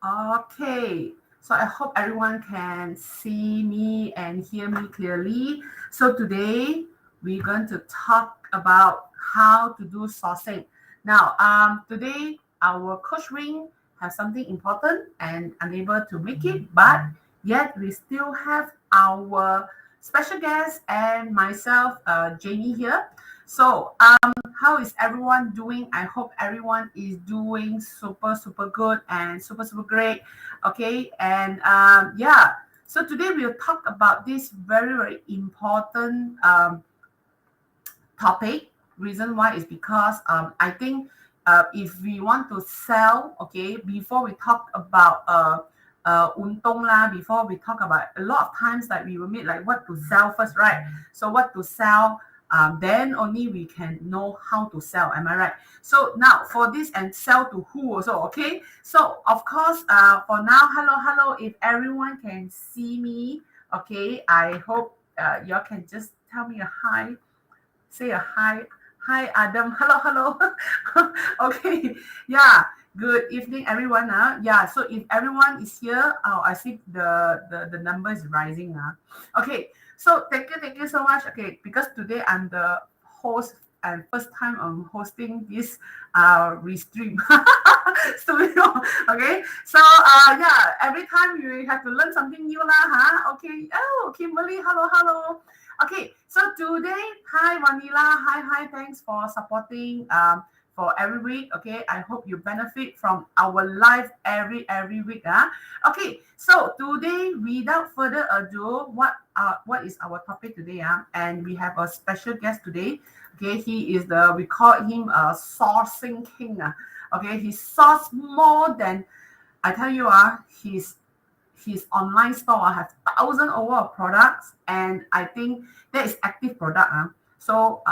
Okay, so I hope everyone can see me and hear me clearly. So today we're going to talk about how to do sourcing. Now, today our coach Ring has something important and unable to make it, but yet we still have our special guest and myself, Jamie here. So, how is everyone doing? I hope everyone is doing super, super good and super, super great. Okay. And yeah, so today we'll talk about this very, very important topic. Reason why is because I think if we want to sell, okay, before we talk about untong lah, before we talk about a lot of times that we will meet like what to sell first, right? So what to sell, then only we can know how to sell. Am I right? So now for this and sell to who also, okay? So of course, for now, hello. If everyone can see me, okay, I hope y'all can just tell me a hi, say a hi. Hi, Adam. Hello. Okay. Yeah. Good evening, everyone. Yeah. So if everyone is here, I see the number is rising. Okay. So thank you so much. Okay, because today I'm the host and first time I'm hosting this restream studio. Okay. So yeah, every time you have to learn something new lah. Huh? Okay. Oh, Kimberly. Hello. Okay, so today, hi Vanilla, hi, thanks for supporting for every week. Okay, I hope you benefit from our live every week. Okay, so today, without further ado, what is our topic today? And we have a special guest today. Okay, he is we call him a sourcing king. Okay, he source more than I tell you. His online store has thousand over of products, and I think that is active product. So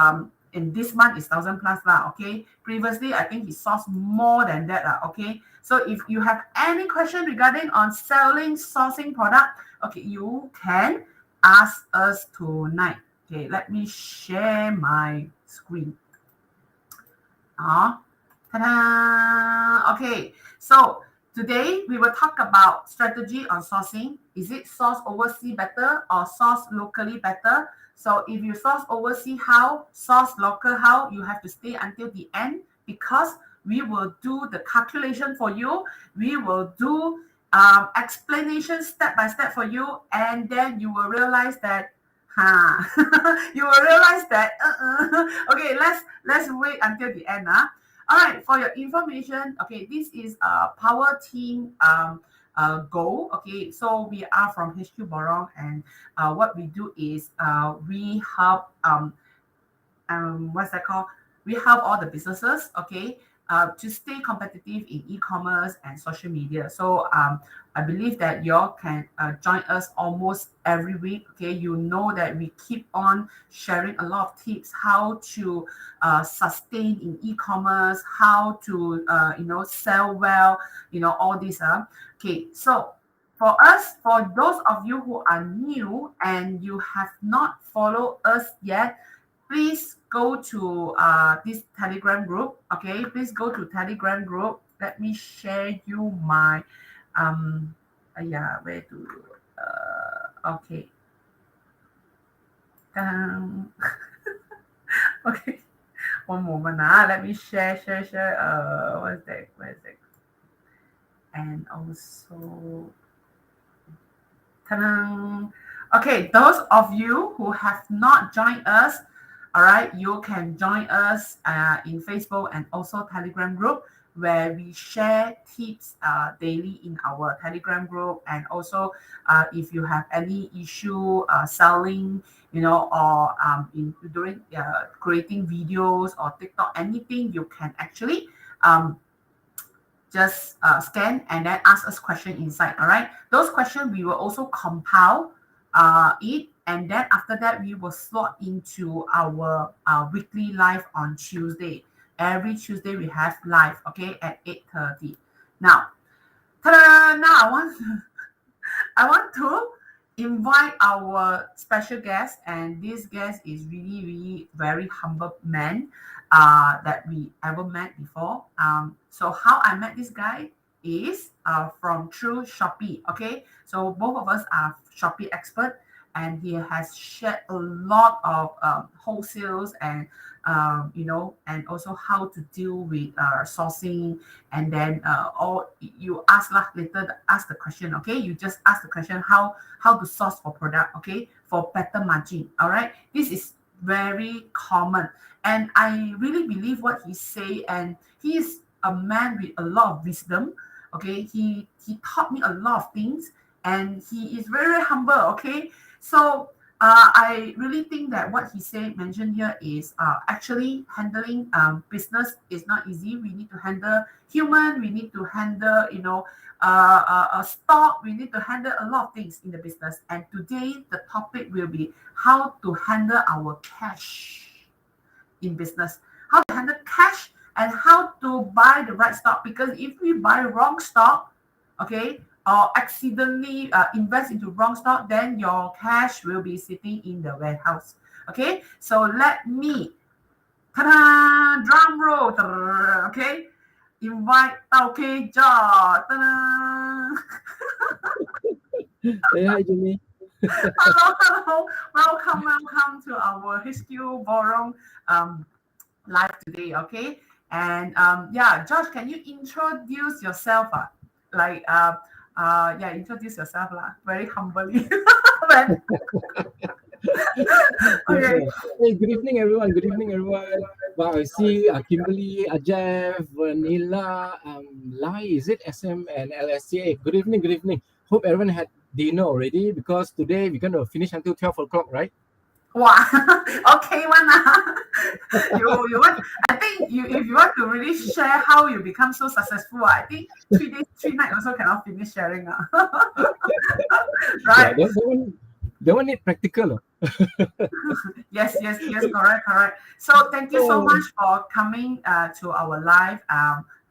in this month is 1,000 plus lah. Okay. Previously, I think he sourced more than that lah. Okay. So if you have any question regarding on selling sourcing product, okay, you can ask us tonight. Okay, let me share my screen. Ta-da! Okay, so today we will talk about strategy on sourcing. Is it source overseas better or source locally better? So if you source overseas, how? Source local, how? You have to stay until the end because we will do the calculation for you. We will do explanation step by step for you, and then you will realize that you will realize that okay, let's wait until the end. All right, for your information, okay, this is a power team goal. Okay, so we are from HQ Borong, and what we do is we help what's that called? We help all the businesses, okay, to stay competitive in e-commerce and social media. So I believe that y'all can join us almost every week. Okay, you know that we keep on sharing a lot of tips how to sustain in e-commerce, how to sell well, all this. Okay, so for those of you who are new and you have not followed us yet, please go to this Telegram group. Okay, please go to Telegram group. Let me share you my yeah, where to okay. Okay, one moment. Let me share. What's that? Where's that? And also, ta-da! Okay, those of you who have not joined us, all right, you can join us in Facebook and also Telegram group where we share tips daily in our Telegram group. And also, if you have any issue selling, or during creating videos or TikTok, anything, you can actually just scan and then ask us question inside. All right, those questions we will also compile it, and then after that we will slot into our weekly live on Tuesday. Every Tuesday we have live, okay, at 8:30. Now, ta-da! Now I want to invite our special guest, and this guest is really very humble man that we ever met before. So how I met this guy is from through Shopee. Okay, so both of us are Shopee expert, and he has shared a lot of wholesales and and also how to deal with sourcing, and then or you ask lah later, ask the question. Okay, you just ask the question how to source for product. Okay, for better margin. All right, this is very common, and I really believe what he say, and he is a man with a lot of wisdom. Okay, he taught me a lot of things, and he is very, very humble. Okay, so I really think that what he said mentioned here is actually handling business is not easy. We need to handle human. We need to handle stock. We need to handle a lot of things in the business. And today the topic will be how to handle our cash in business. How to handle cash and how to buy the right stock. Because if we buy wrong stock, okay, or accidentally invest into wrong stock, then your cash will be sitting in the warehouse. Okay, so let me, ta-da, drum roll, ta-da, okay, invite Tauke George. Ta-da. Hey, hi, Jimmy. Hello, welcome to our HQ Borong live today. Okay, and Josh, can you introduce yourself? Introduce yourself lah. Very humbly. Okay. Hey, good evening, everyone. Good evening, everyone. Wow, I see Kimberly, Jeff, Vanilla, Lai, is it SM and LSCA? Good evening, good evening. Hope everyone had dinner already, because today we're going to finish until 12 o'clock, right? Wow. Okay, one. You want? I think if you want to really share how you become so successful, I think 3 days, 3 nights also cannot finish sharing. Right? Yeah, they want it practical. Yes, correct. So thank you so much for coming to our live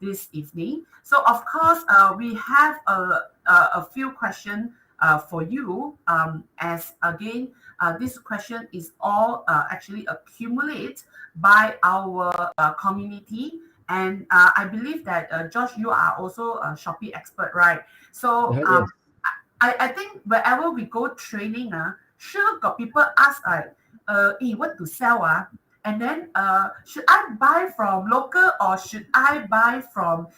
this evening. So of course, we have a few questions for you. As again, this question is all actually accumulate by our community, and I believe that Josh, you are also a Shopee expert, right? So Yes. I think wherever we go training, sure got people ask what to sell, and then should I buy from local or should I buy from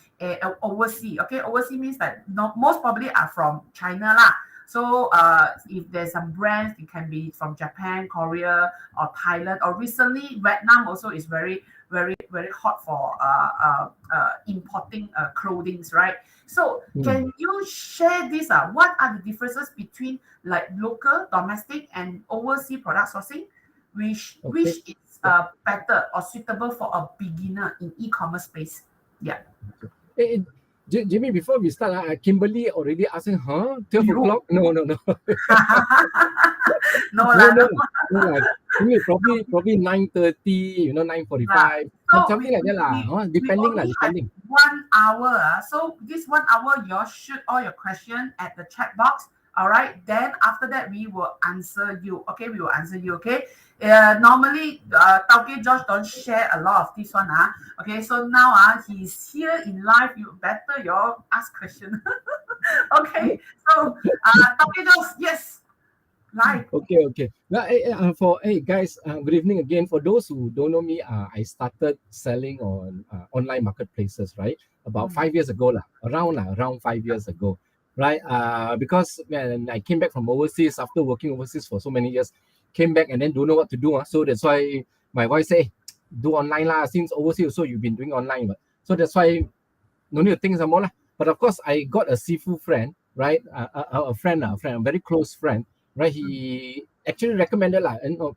overseas? Okay, overseas means that most probably are from China lah. So if there's some brands, it can be from Japan, Korea, or Thailand, or recently Vietnam also is very, very, very hot for importing clothing, right? So can you share this? What are the differences between like local, domestic, and overseas product sourcing? Which is better or suitable for a beginner in e-commerce space? Yeah. Hey, Jimmy, before we start, Kimberly already asking, 12 o'clock? No. No. Jimmy, probably 9:30, 9:45, something like that lah. Depending. 1 hour. So this 1 hour, you shoot all your questions at the chat box. All right. Then after that, we will answer you. Okay, we will answer you. Okay. Normally, Tauke George don't share a lot of this one. Okay, so now he's here in live. You better ask question. Okay. So Tauke George, yes. Live. Okay. Now, guys, good evening again. For those who don't know me, I started selling on online marketplaces, right? About 5 years ago, around 5 years ago, right? Because when I came back from overseas after working overseas for so many years, came back and then don't know what to do. So that's why my wife say, do online lah. Since overseas, so you've been doing online, but so that's why no need to think some more lah. But of course, I got a seafood friend, right? A friend, a very close friend. Right, he actually recommended and go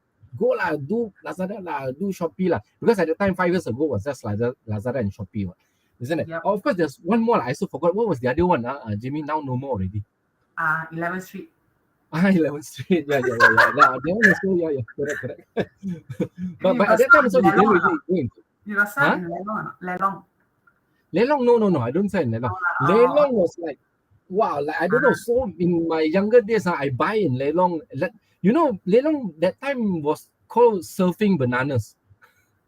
do Lazada do Shopee because at the time 5 years ago was just Lazada and Shopee, isn't it? Yep. Of course, there's one more. I also forgot what was the other one. Jimmy, now no more already. 11th Street. 11th Street. Yeah. That one is correct. but at that time also they didn't really go into. You got sell in Lelong? Lelong, no. I don't sell in Lelong. Lelong was like, wow, I don't know. So in my younger days, I buy in Lelong. Lelong that time was called Surfing Bananas.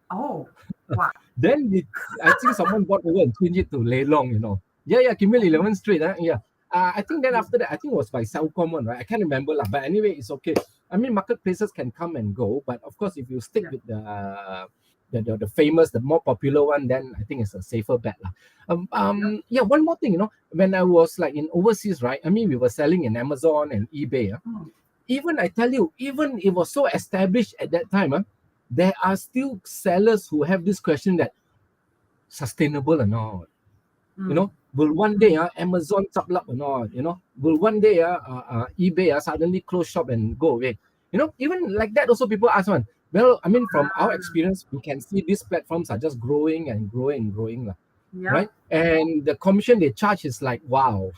Oh, wow. Then I think someone bought over and changed it to Lelong, Kimil 11th Street. Yeah. I think then after that, I think it was by Cellcom one, right? I can't remember lah. But anyway, it's okay. I mean, marketplaces can come and go, but of course, if you stick with the famous, the more popular one, then I think it's a safer bet lah. Yeah. One more thing, when I was like in overseas, right? I mean, we were selling in Amazon and eBay. Even I tell you, even it was so established at that time, there are still sellers who have this question that sustainable or not. Will one day Amazon up or not? Will one day eBay suddenly close shop and go away? Even like that also people ask one. Well, I mean, from our experience, we can see these platforms are just growing and growing and growing, right? And the commission they charge is like, wow,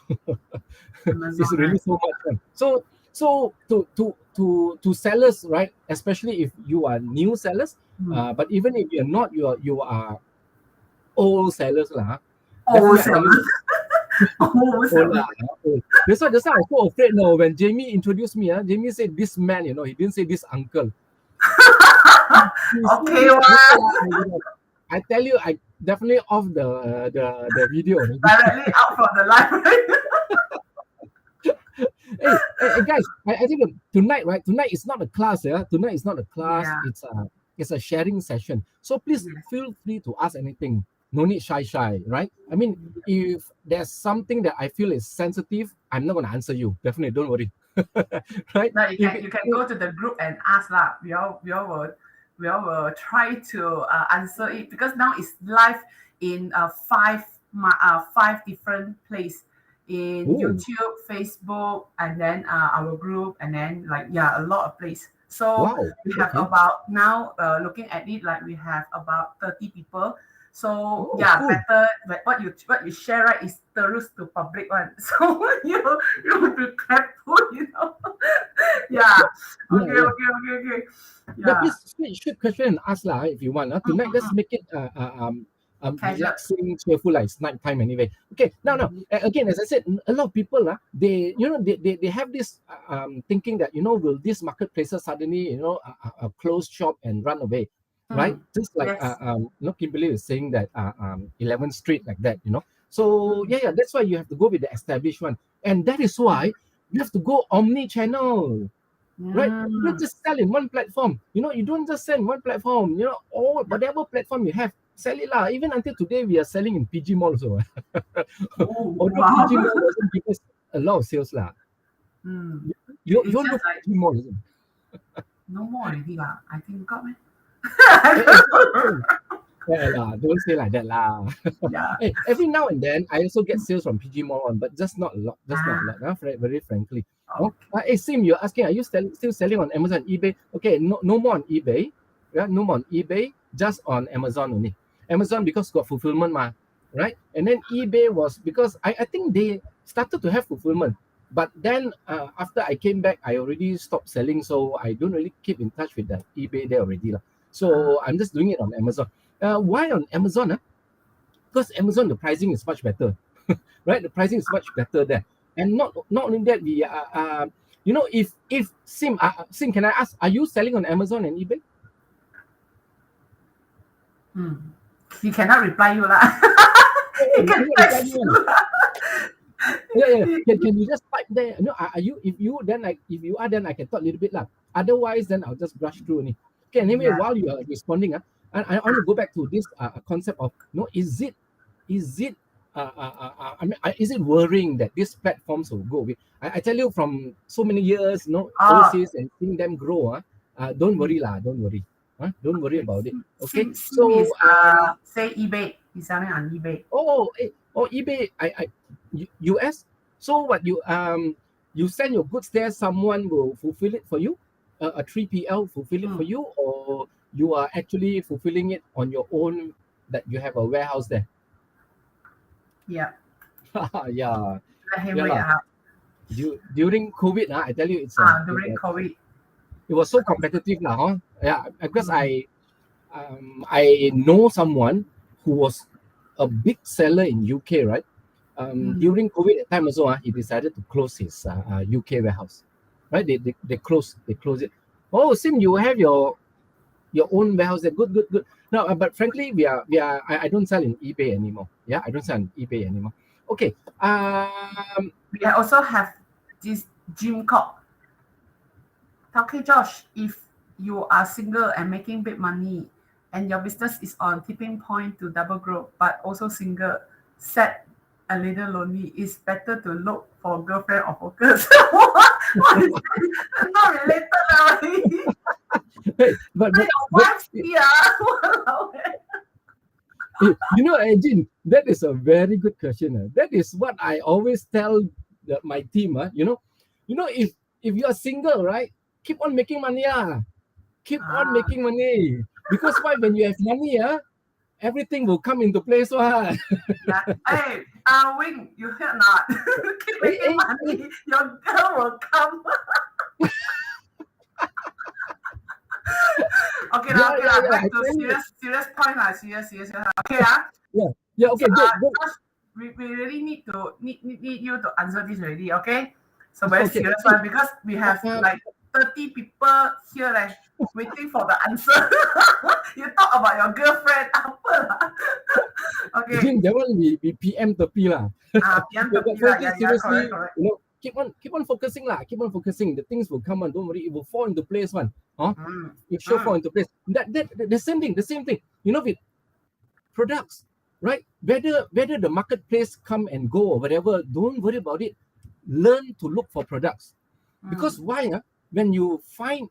it's really so much. So to sellers, right? Especially if you are new sellers, but even if you're not, you are old sellers lah. Old sellers. Old sellers. That's why I was so afraid now when Jamie introduced me. Jamie said this man, he didn't say this uncle. Okay, I tell you, I definitely off the video. Directly out from the library. Hey guys, I think tonight, right? Tonight is not a class, Tonight is not a class. Yeah. It's a sharing session. So please feel free to ask anything. No need shy, right? I mean, if there's something that I feel is sensitive, I'm not going to answer you. Definitely, don't worry. Right? No, you can go to the group and ask lah. We all will try to answer it, because now it's live in five different places, in YouTube, Facebook, and then our group, and then a lot of places. So we have about now looking at it, like we have about 30 people. So cool. Better what you share, right, is terus to public one. So you be careful, Okay. Yeah, please shoot question and ask lah if you want. Tonight let's make it relaxing, cheerful, like it's night time anyway. Okay, now again, as I said, a lot of people they have this thinking that will these marketplaces suddenly close shop and run away. Right, just like Kimberly is saying that 11th Street like that, So that's why you have to go with the established one, and that is why you have to go omni-channel, right? You don't just sell in one platform. You don't just sell in one platform. Or whatever platform you have, sell it lah. Even until today, we are selling in PG Mall also. Although PG Mall doesn't give us a lot of sales lah. You don't look like PG Mall, isn't it? No more already lah. I think got me. Don't say like that lah. Hey, every now and then I also get sales from PG Mall on, but just not a lot. Very frankly. Hey Sim, you're asking, are you still selling on Amazon, eBay? Okay, no more on eBay. No more on eBay, just on Amazon only. Amazon because got fulfillment right? And then eBay was because I think they started to have fulfillment. But then after I came back, I already stopped selling, so I don't really keep in touch with the eBay there already. So I'm just doing it on Amazon. Why on Amazon? Because Amazon, the pricing is much better, right? The pricing is much better there. And not only that, we if Sim, can I ask, are you selling on Amazon and eBay? He cannot reply you lah. He can text you. Can you just type there? No, are you? If you are, then I can talk a little bit lah. Otherwise, then I'll just brush through only. Okay, anyway, while you are responding, I want to go back to this concept of is it is it worrying that these platforms will go away? I tell you, from so many years, overseas and seeing them grow, don't worry lah, don't worry. Don't worry about it. Okay, so say eBay. He's selling on eBay. eBay. US. So what you send your goods there, someone will fulfill it for you. A 3PL fulfill it for you, or you are actually fulfilling it on your own, that you have a warehouse there? Yeah. During COVID, I tell you, it's during COVID, it was so competitive now, because I know someone who was a big seller in UK, right? During COVID time also, he decided to close his UK warehouse. Right? They close it. Oh, Sim, you have your own warehouse there. Good. No, but frankly, I don't sell in eBay anymore. I don't sell on eBay anymore. Okay. We also have this gym called Tauke George. If you are single and making big money, and your business is on tipping point to double growth, but also single, sad, a little lonely, it's better to look for girlfriend or focus. What is that? Not related, right? Hey, but but Your but wife here. Walao eh. Ajin, that is a very good question. That is what I always tell my team. If you are single, right, keep on making money. Keep on Ah, making money. Because why? When you have money, everything will come into place. yeah. Hey, Wing, you hear not? Keep Hey, making hey, hey. money. Your girl will come. Okay Yeah, lah, okay yeah, lah. yeah. Back I to tell you. serious point lah. Serious. Okay ah. Yeah, yeah. So Okay, good, good. Josh, we really need you to answer this already. Okay. So very Okay. serious Hey, one because we uh, have uh, like 30 people here waiting for the answer. You talk about your girlfriend. Apa lah? Okay. Jin, that one we PM tepi lah. PM But tepi for lah. this, Yeah, correct, seriously, correct. keep on focusing lah. Keep on focusing. The things will come on. Don't worry, it will fall into place one. Huh? Mm, It sure fall mm, into place. That the same thing. The same thing. With products, right? Whether the marketplace come and go or whatever, don't worry about it. Learn to look for products. Because mm, why? When you find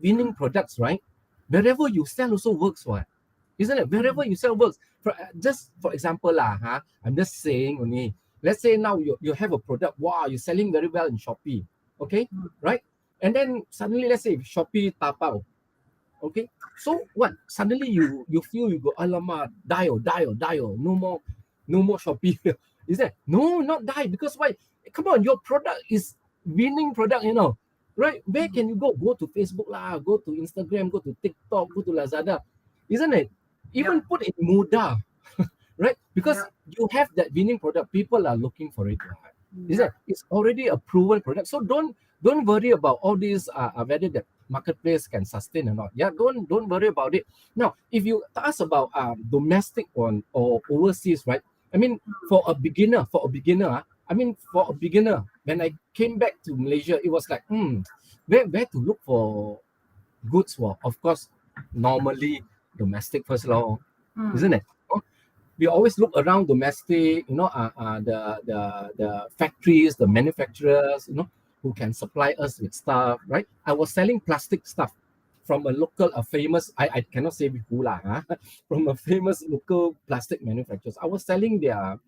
winning products, right? Wherever you sell also works, what? Isn't it? mm, Wherever you sell works. Just for example, I'm just saying only. Let's say now you have a product, wow, you're selling very well in Shopee, okay, mm, right? And then suddenly, let's say Shopee tapao, okay. So what? Suddenly you feel you go, alamak, die, no more Shopee. Is that no, not die because why? Come on, your product is winning product, right? Where mm. can you go? Go to Facebook lah, go to Instagram, go to TikTok, go to Lazada, isn't it? Even Yep, put it Muda, right? Because yep, you have that winning product, people are looking for it. Right? Is that yep. it's already a proven product? So don't worry about all these whether the marketplace can sustain or not. Yeah, don't worry about it. Now, if you ask about domestic or overseas, right? I mean, for a beginner, when I came back to Malaysia, it was like, where to look for goods for? Of course, normally domestic first law, Mm, isn't it? Oh, we always look around domestic, the factories, the manufacturers, who can supply us with stuff, right? I was selling plastic stuff from a famous, I cannot say who lah, from a famous local plastic manufacturers. I was selling their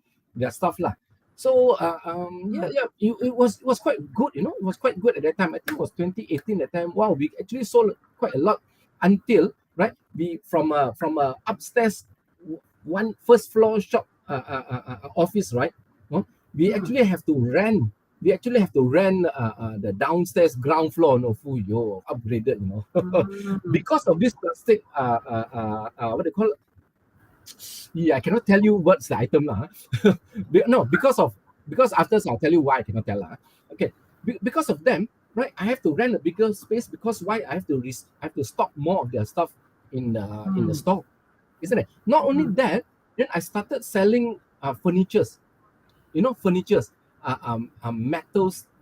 stuff lah. So yeah, mm, it was quite good, it was quite good at that time. I think it was 2018 at that time. Wow, we actually sold quite a lot until right we from a upstairs one first floor shop office, right? No? we mm, actually have to rent we actually have to rent the downstairs ground floor, no, full yo upgraded, mm. because of this plastic what they call, yeah, I cannot tell you what's the item lah. No, because after I'll tell you why I cannot tell lah. Okay, because of them, right? I have to rent a bigger space because why? I have to stock more of their stuff in the Mm, store, isn't it? Not only mm, that, then I started selling furnitures. Furnitures,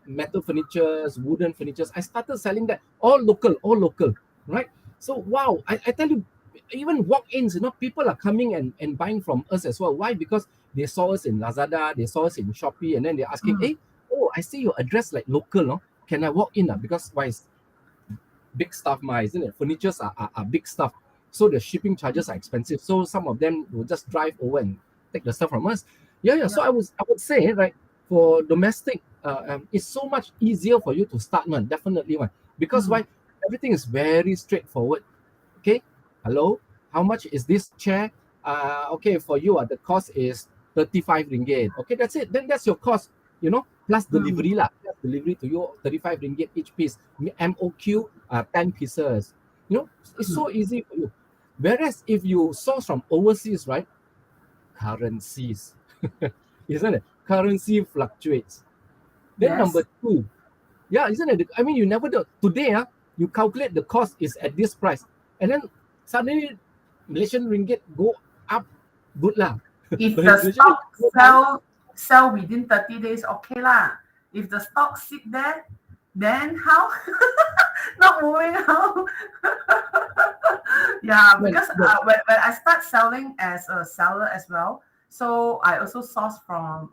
metal furnitures, wooden furnitures. I started selling that all local, right? So wow, I tell you, even walk-ins, people are coming and buying from us as well. Why? Because they saw us in Lazada, they saw us in Shopee, and then they're asking, mm, hey, oh, I see your address like local, no? Can I walk in? Because why? Big stuff, isn't it? Furnitures are big stuff. So the shipping charges are expensive. So some of them will just drive over and take the stuff from us. Yeah, yeah. So yep, I would say, right, for domestic, it's so much easier for you to start one, definitely one. Because mm, why? Everything is very straightforward. Okay. Hello, how much is this chair? Okay, for you, the cost is 35 ringgit. Okay, that's it. Then that's your cost, plus mm, delivery lah. Plus delivery to you, 35 ringgit each piece. MOQ, 10 pieces. It's mm. so easy for you. Whereas if you source from overseas, right, currencies, isn't it? Currency fluctuates. Then Yes. number two, yeah, isn't it? I mean, you never do. Today, you calculate the cost is at this price, and then suddenly Malaysian ringgit go up, good lah. If Right? the Usually, stock sell within 30 days, okay lah. If the stock sit there, then how? Not moving out. Yeah, when because when I start selling as a seller as well, so I also source from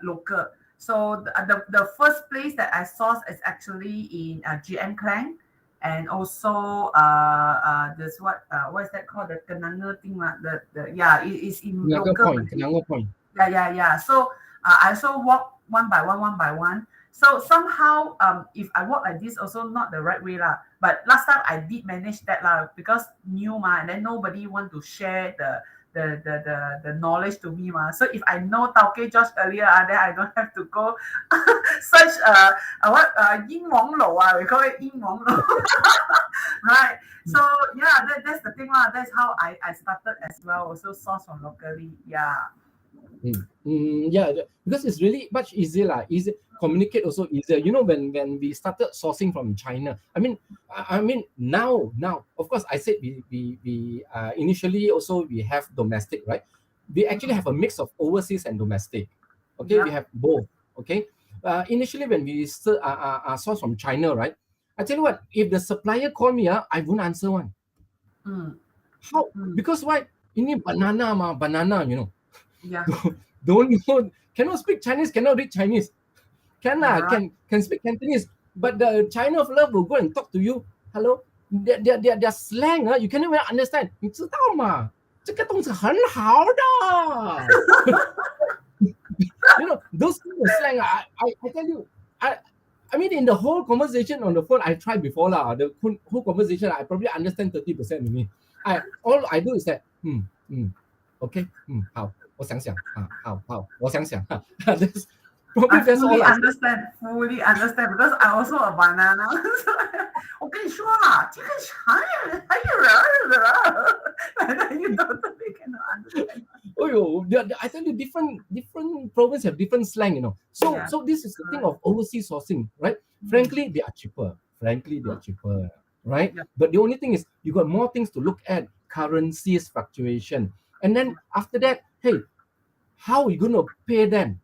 local. So the first place that I source is actually in GM Clang, and also there's what is that called, the Kenanga thing lah. The yeah, it is in local. Kenanga Point. Yeah. So I also walk one by one, one by one. So somehow, if I walk like this, also not the right way lah. But last time I did manage that lah, because new ma, and then nobody want to share the knowledge to me ma. So if I know Tauke George earlier, then I don't have to go such what yin wong lo we call it yin wong lo. Right. So yeah, that's the thing lah. That's how I started as well. Also source from locally. Yeah. Yeah, because it's really much easier lah. Easy communicate also easier. You know, when we started sourcing from China, I mean now of course I said we initially also we have domestic, right? We actually have a mix of overseas and domestic. Okay, Yeah. we have both. Okay, initially when we source from China, right? I tell you what, if the supplier call me, I won't answer one. Mm. How? Because why? Ini banana, you know. Yeah. Don't know, cannot speak Chinese, cannot read Chinese. Yeah. Can speak Cantonese, but the China of love will go and talk to you. Hello, their slang, you cannot even understand. 你知道吗？这个东西很好的。You know, those kind of slang, I tell you, I mean, in the whole conversation on the phone, I tried before lah. The whole conversation, I probably understand 30% of me. All I do is that, okay, 好，我想想，好，我想想，that's probably I that's all. fully understand because I also a banana. 我跟你说啦，这个还有人，you totally cannot understand. Oh, I tell you, different provinces have different slang, you know. So Yeah. so this is the thing of overseas sourcing, right? Frankly, they are cheaper. Right? Yeah. But the only thing is you got more things to look at, currencies fluctuation. And then after that, hey, how are you going to pay them?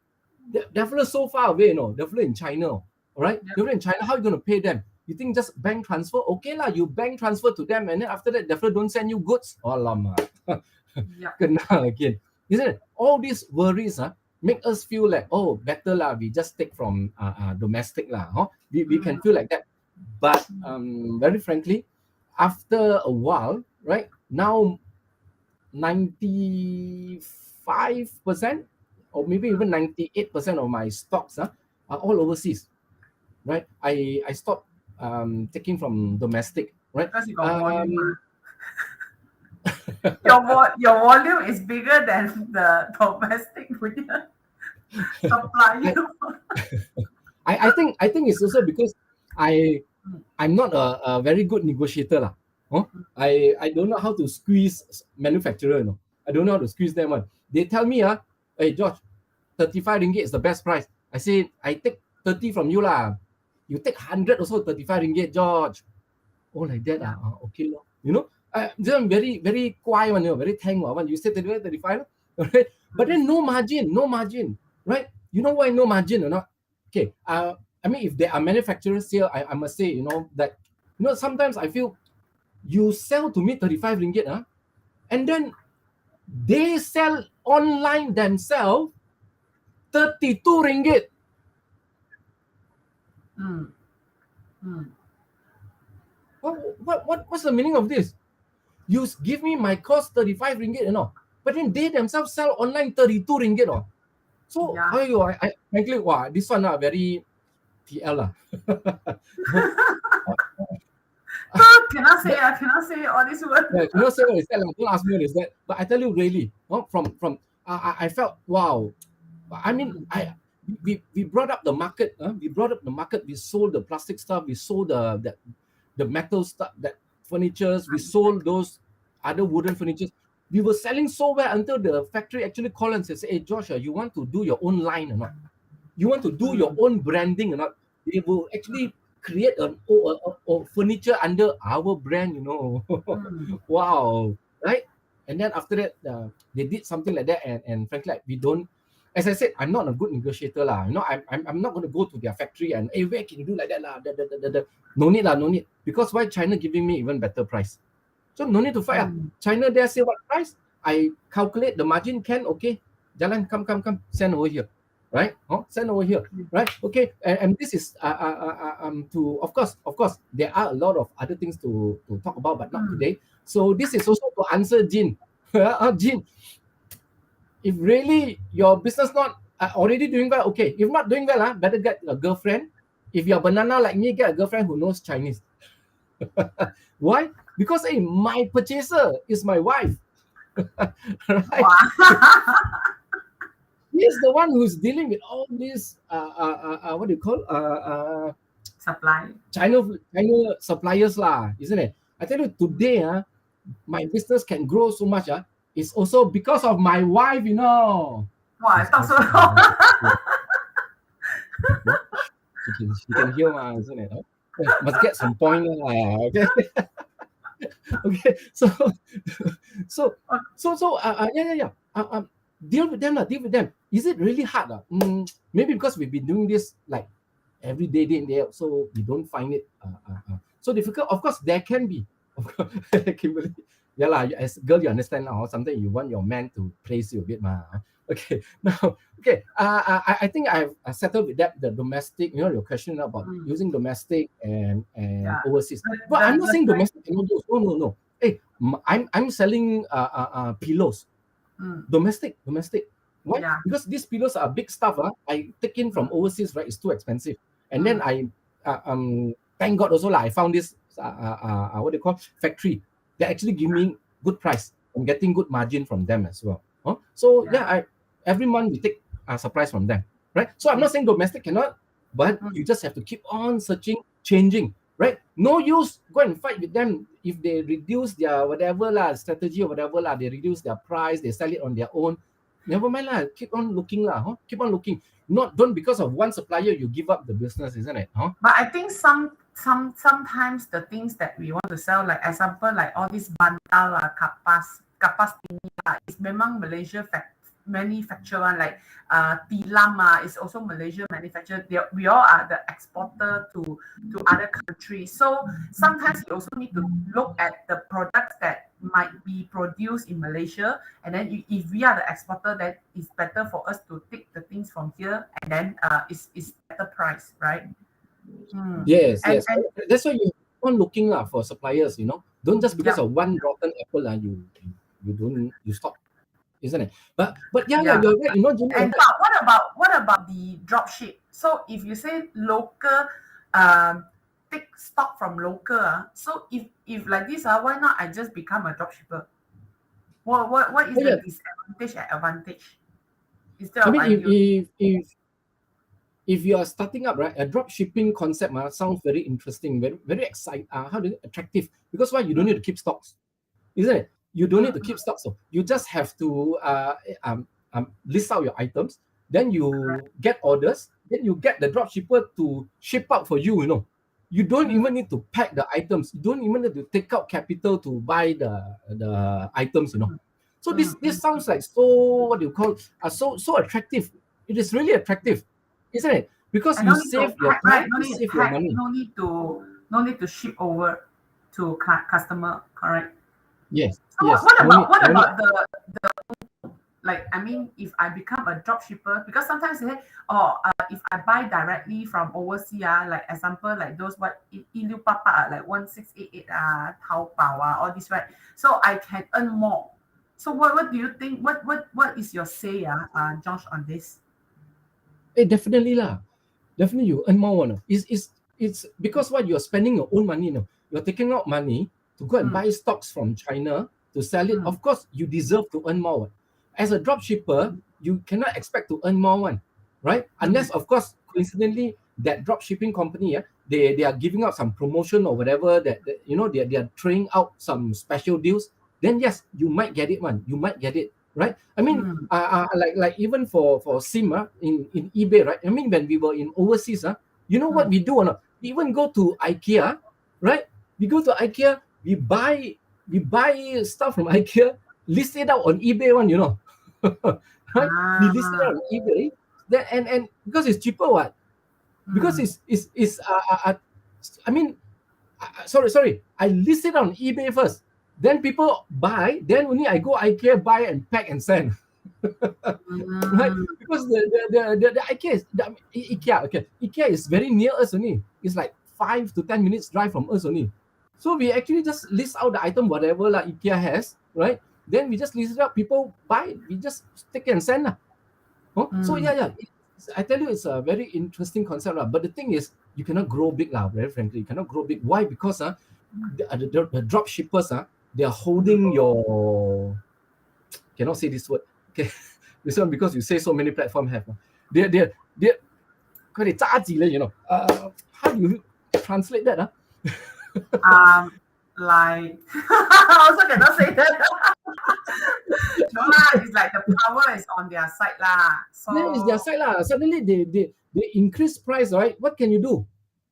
They're so far away, you know. They're in China, all right? Yeah. They're in China. How are you going to pay them? You think just bank transfer? Okay lah, you bank transfer to them, and then after that, definitely don't send you goods. Oh, lama. Yeah. Again, isn't it? All these worries make us feel like, oh, better lah, we just take from domestic lah. Huh? We can feel like that. But very frankly, after a while, right now, 95% or maybe even 98% of my stocks are all overseas, right? I stopped taking from domestic, right? Because you got volume. Your volume is bigger than the domestic supply. I think it's also because I'm not a very good negotiator lah. Huh? I don't know how to squeeze manufacturer. No, I don't know how to squeeze them. They tell me, hey George, 35 ringgit is the best price. I say I take 30 from you lah. You take 100 also 35 ringgit, George. Oh, like that. Okay, you know. I'm very, very quiet one, very tang one. You say 35, 35, right? But then no margin, right? You know why no margin or not? Okay, I mean, if there are manufacturers here, I must say, you know, that, you know, sometimes I feel you sell to me 35 ringgit, and then they sell online themselves 32 ringgit. What's the meaning of this? You give me my cost 35 ringgit, you know, but then they themselves sell online 32 ringgit. So, Yeah. I frankly, wow, this one very TL. Cannot say all this word. Yeah, cannot say what is that. Don't ask me what is that. But I tell you, really, from I felt, wow. I mean, we brought up the market. We sold the plastic stuff. We sold the metal stuff, that furnitures. We sold those other wooden furnitures. We were selling so well until the factory actually called and says, "Hey, Joshua, you want to do your own line or not? You want to do your own branding or not?" They will actually create a furniture under our brand, you know. Wow, right? And then after that, they did something like that, and frankly, like, we don't. As I said, I'm not a good negotiator lah. You know, I'm not going to go to their factory and, hey, where can you do like that lah? No need lah, no need. Because why China giving me even better price? So no need to fight. China there say what price? I calculate the margin, can, okay. Jalan, come, send over here. Right? Send over here. Right? Okay. And this is to, of course, there are a lot of other things to talk about, but not today. So this is also to answer Jin. Jin, if really your business not already doing well, okay. If not doing well, better get a girlfriend. If you're banana like me, get a girlfriend who knows Chinese. Why? Because my purchaser is my wife. Right? He's the one who's dealing with all these what do you call China suppliers lah, isn't it? I tell you, today my business can grow so much. It's also because of my wife, you know. Wow, it's not so she can hear, isn't it? Must get some point, okay. Okay, so yeah. Deal with them. Is it really hard? Maybe because we've been doing this like every day in there, so we don't find it so difficult. Of course, there can be. Of course, Kimberly. Yeah lah. As girl, you understand now. Sometimes you want your man to praise you a bit, Okay. Now, okay. I think I've settled with that. The domestic, your question about using domestic and overseas. But I'm not saying domestic cannot use. No. Hey, I'm selling pillows. Domestic. Why? Yeah. Because these pillows are big stuff. I take in from overseas, right? It's too expensive. And then I thank God also I found this what do you call factory. They actually give me good price. I'm getting good margin from them as well. So every month we take supplies from them, right? So I'm not saying domestic cannot, but you just have to keep on searching, changing, right? No use go and fight with them if they reduce their whatever strategy or whatever they reduce their price, they sell it on their own. Never mind keep on looking keep on looking. Don't because of one supplier you give up the business, isn't it? But I think sometimes the things that we want to sell, like example, like all these bantal kapas tinggi is memang Malaysia manufacture one, like tilam is also Malaysia manufactured. We all are the exporter to other countries. So sometimes you also need to look at the products that might be produced in Malaysia, and then if we are the exporter, then it's better for us to take the things from here, and then it's better price, right? Yes. And that's why you keep on looking for suppliers. Don't just because of one rotten apple you stop. Isn't it? But yeah, you're right. And what about the drop ship? So if you say local, take stock from local. So if like this, why not I just become a drop shipper? What is the disadvantage and advantage? I mean, if you are starting up, right, a drop shipping concept sounds very interesting, very very exciting. Attractive? Because why? You don't need to keep stocks, isn't it? You don't need to keep stocks. So you just have to list out your items. Then you get orders. Then you get the drop shipper to ship out for you. You don't even need to pack the items. You don't even need to take out capital to buy the items. So this sounds like so what do you call so attractive. It is really attractive, isn't it? Because you save your time, you save your money. No need to ship over to customer. Correct. Yes. So yes. What about the like? I mean, if I become a drop shipper, because sometimes they say, if I buy directly from overseas, like example, like those ilu papa like 1688 Taobao all this, right? So I can earn more. So what do you think? What is your say, Josh, on this? Definitely lah. Definitely you earn more. It's because what you're spending your own money. You're taking out money to go and buy stocks from China to sell it. Of course, you deserve to earn more. As a drop shipper, you cannot expect to earn more, right? Unless, of course, coincidentally, that drop shipping company, they are giving out some promotion or whatever that they are throwing out some special deals. Then yes, you might get it, You might get it, right? I mean, like even for SIM in eBay, right? I mean, when we were in overseas, you know what we do or not? We even go to IKEA, right? We go to IKEA, we buy stuff from IKEA, list it out on eBay one, you know. Right? We list it Ah. out on eBay. Then and because it's cheaper, what? Because it's I mean, sorry. I list it on eBay first. Then people buy. Then only I go IKEA buy and pack and send. Right? Because the IKEA is IKEA. Okay, IKEA is very near us only. It's like 5 to 10 minutes drive from us only. So we actually just list out the item whatever like IKEA has, right? Then we just list it up. People buy it. We just take it and send lah. Oh, so yeah. I tell you, it's a very interesting concept lah. But the thing is, you cannot grow big lah. Very frankly, you cannot grow big. Why? Because the drop shippers they are holding your. Cannot say this word. Okay, this one because you say so many platforms have. They're quite you know. How do you translate that? Like I also cannot say that. No lah, it's like the power is on their side lah. So Yeah, it's their side lah. Suddenly they increase price, right? What can you do?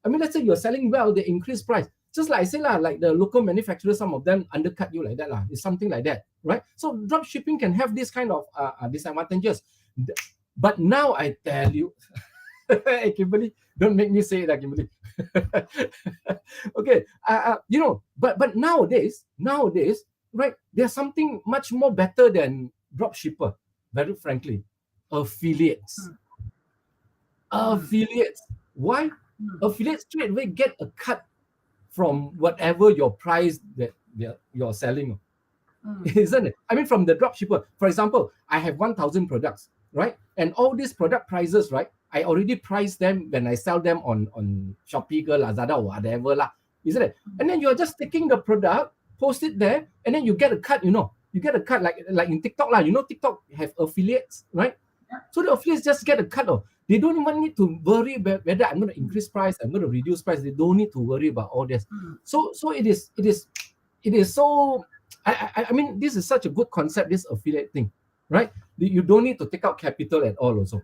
I mean, let's say you're selling well, they increase price. Just like I say lah, like the local manufacturers, some of them undercut you like that lah. It's something like that, right? So drop shipping can have this kind of disadvantages. But now I tell you, hey, Kimberly, don't make me say that, Kimberly. Okay, you know, but nowadays, right? There's something much more better than drop shipper. Very frankly, affiliates. Affiliates. Why? Affiliates straight away get a cut from whatever your price that you're selling. Isn't it? I mean, from the drop shipper. For example, I have 1,000 products, right? And all these product prices, right? I already priced them when I sell them on Shopee, Lazada, or whatever lah. Isn't it? And then you're just taking the product, post it there, and then you get a cut, you know. You get a cut like in TikTok lah. You know, TikTok have affiliates, right? So the affiliates just get a cut. They don't even need to worry about whether I'm going to increase price, I'm going to reduce price. They don't need to worry about all this. So it is so. I mean, this is such a good concept, this affiliate thing, right? You don't need to take out capital at all also,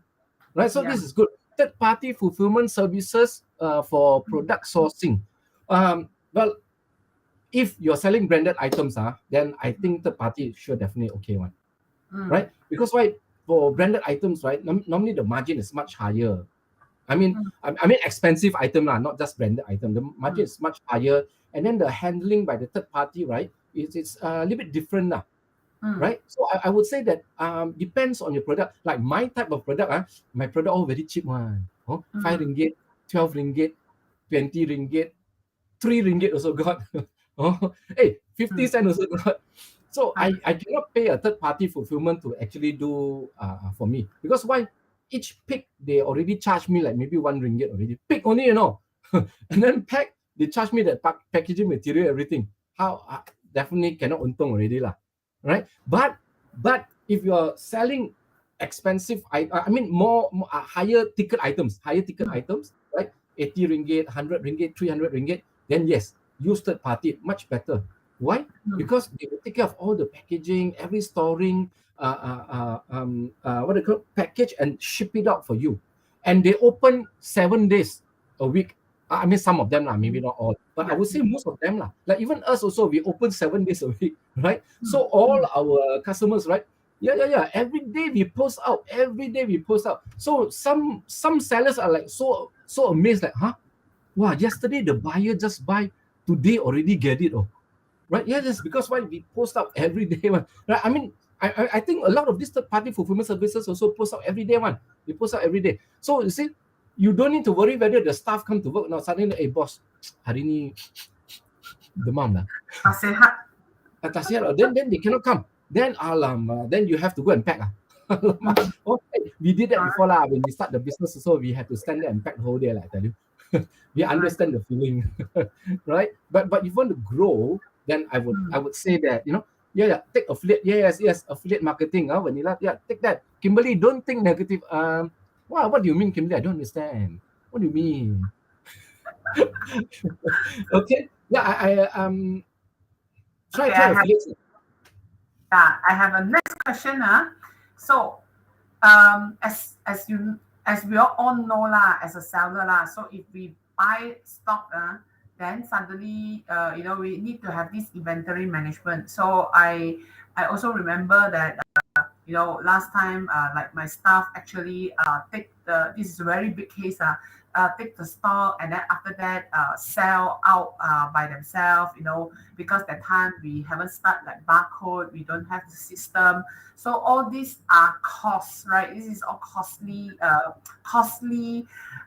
right? So this is good. Third-party fulfillment services for product sourcing. Well, if you're selling branded items, then I think third-party sure definitely okay one, right? Because why? For branded items, right? Normally the margin is much higher. I mean expensive item lah, not just branded item. The margin is much higher, and then the handling by the third party, right? It's a little bit different lah, right? So I would say that depends on your product. Like my type of product, my product all very cheap one. 5 ringgit, 12 ringgit, 20 ringgit, 3 ringgit also got. Hey, 50 cents also got. So I cannot pay a third party fulfillment to actually do for me, because why? Each pick they already charge me like maybe 1 ringgit already. Pick only, you know. And then pack, they charge me that packaging material, everything. How definitely cannot untung already lah, right? But if you're selling expensive, I mean more higher ticket items, right? 80 ringgit, 100 ringgit, 300 ringgit, then yes, use third party, much better. Why? Because they will take care of all the packaging, every storing, what do you call package and ship it out for you. And they open 7 days a week. I mean, some of them lah, maybe not all, but I would say most of them lah. Like even us also, we open 7 days a week, right? So all our customers, right? Yeah. Every day we post out. So some sellers are like so amazed, like, wow, yesterday the buyer just buy, today already get it, right? Yeah, just because why we post out every day one, right? I mean, I think a lot of these third-party fulfillment services also post out every day one. They post out every day. So you see, you don't need to worry whether the staff come to work now. Suddenly, hey boss, hari ni demam lah. Tak sihat. Then they cannot come. Then then you have to go and pack lah. We did that before lah. When we start the business, so we have to stand there and pack the whole day. Like I tell you, we understand the feeling, right? But if you want to grow, then I would say that, you know, take affiliate. Yes, affiliate marketing. Vanilla, take that. Kimberly, don't think negative. What do you mean, Kimberly? I don't understand. What do you mean? Okay. Yeah, I try affiliate. Yeah, I have a next question. So, as we all know lah, as a seller lah, so if we buy stock, then suddenly, we need to have this inventory management. So I also remember that last time, like my staff actually take this is a very big case, take the stock and then after that sell out by themselves, because that time we haven't started like barcode, we don't have the system. So all these are costs, right? This is all costly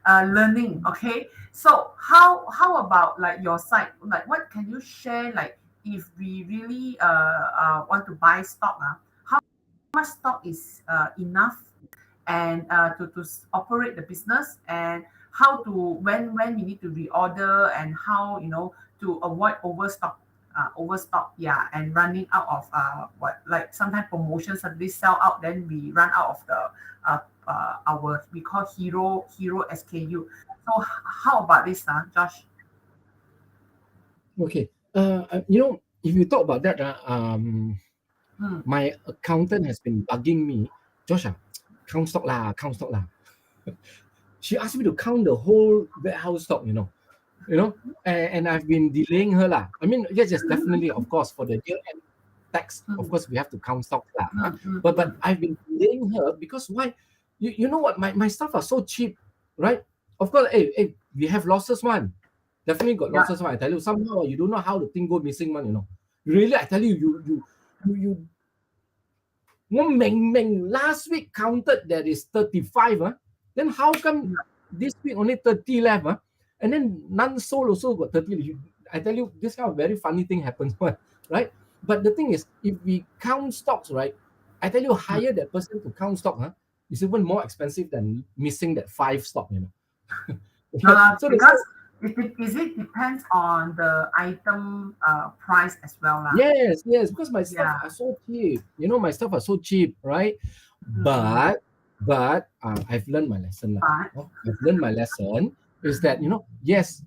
learning. Okay. So how about like your side? Like what can you share? Like if we really want to buy stock, how much stock is enough and to operate the business, and how to when we need to reorder, and how to avoid overstock, yeah, and running out of what, like sometimes promotions suddenly sell out, then we run out of the our, we call hero SKU. So how about this, Josh? Okay. If you talk about that, Hmm. my accountant has been bugging me, Josh, count stock lah. She asked me to count the whole warehouse stock, and I've been delaying her lah. I mean, yes, definitely, of course, for the year end tax, of Hmm. course, we have to count stock lah. Hmm. Hmm. But I've been delaying her because why? You know what? My stuff are so cheap, right? Of course, hey, we have losses one. Definitely got Yeah. losses one. I tell you, somehow you don't know how the thing go missing one. Really, I tell you, you Meng last week counted that is 35. Then how come this week only 30 left? And then none sold also got 30. I tell you, this kind of very funny thing happens, right? But the thing is, if we count stocks, right? I tell you, hire that person to count stock, is even more expensive than missing that 5 stock. So they say, Because it depends on the item price as well, lah. yes, because my stuff Yeah. are so cheap. My stuff are so cheap, right? Mm-mm. But I've learned my lesson. But I've learned my lesson is that, yes,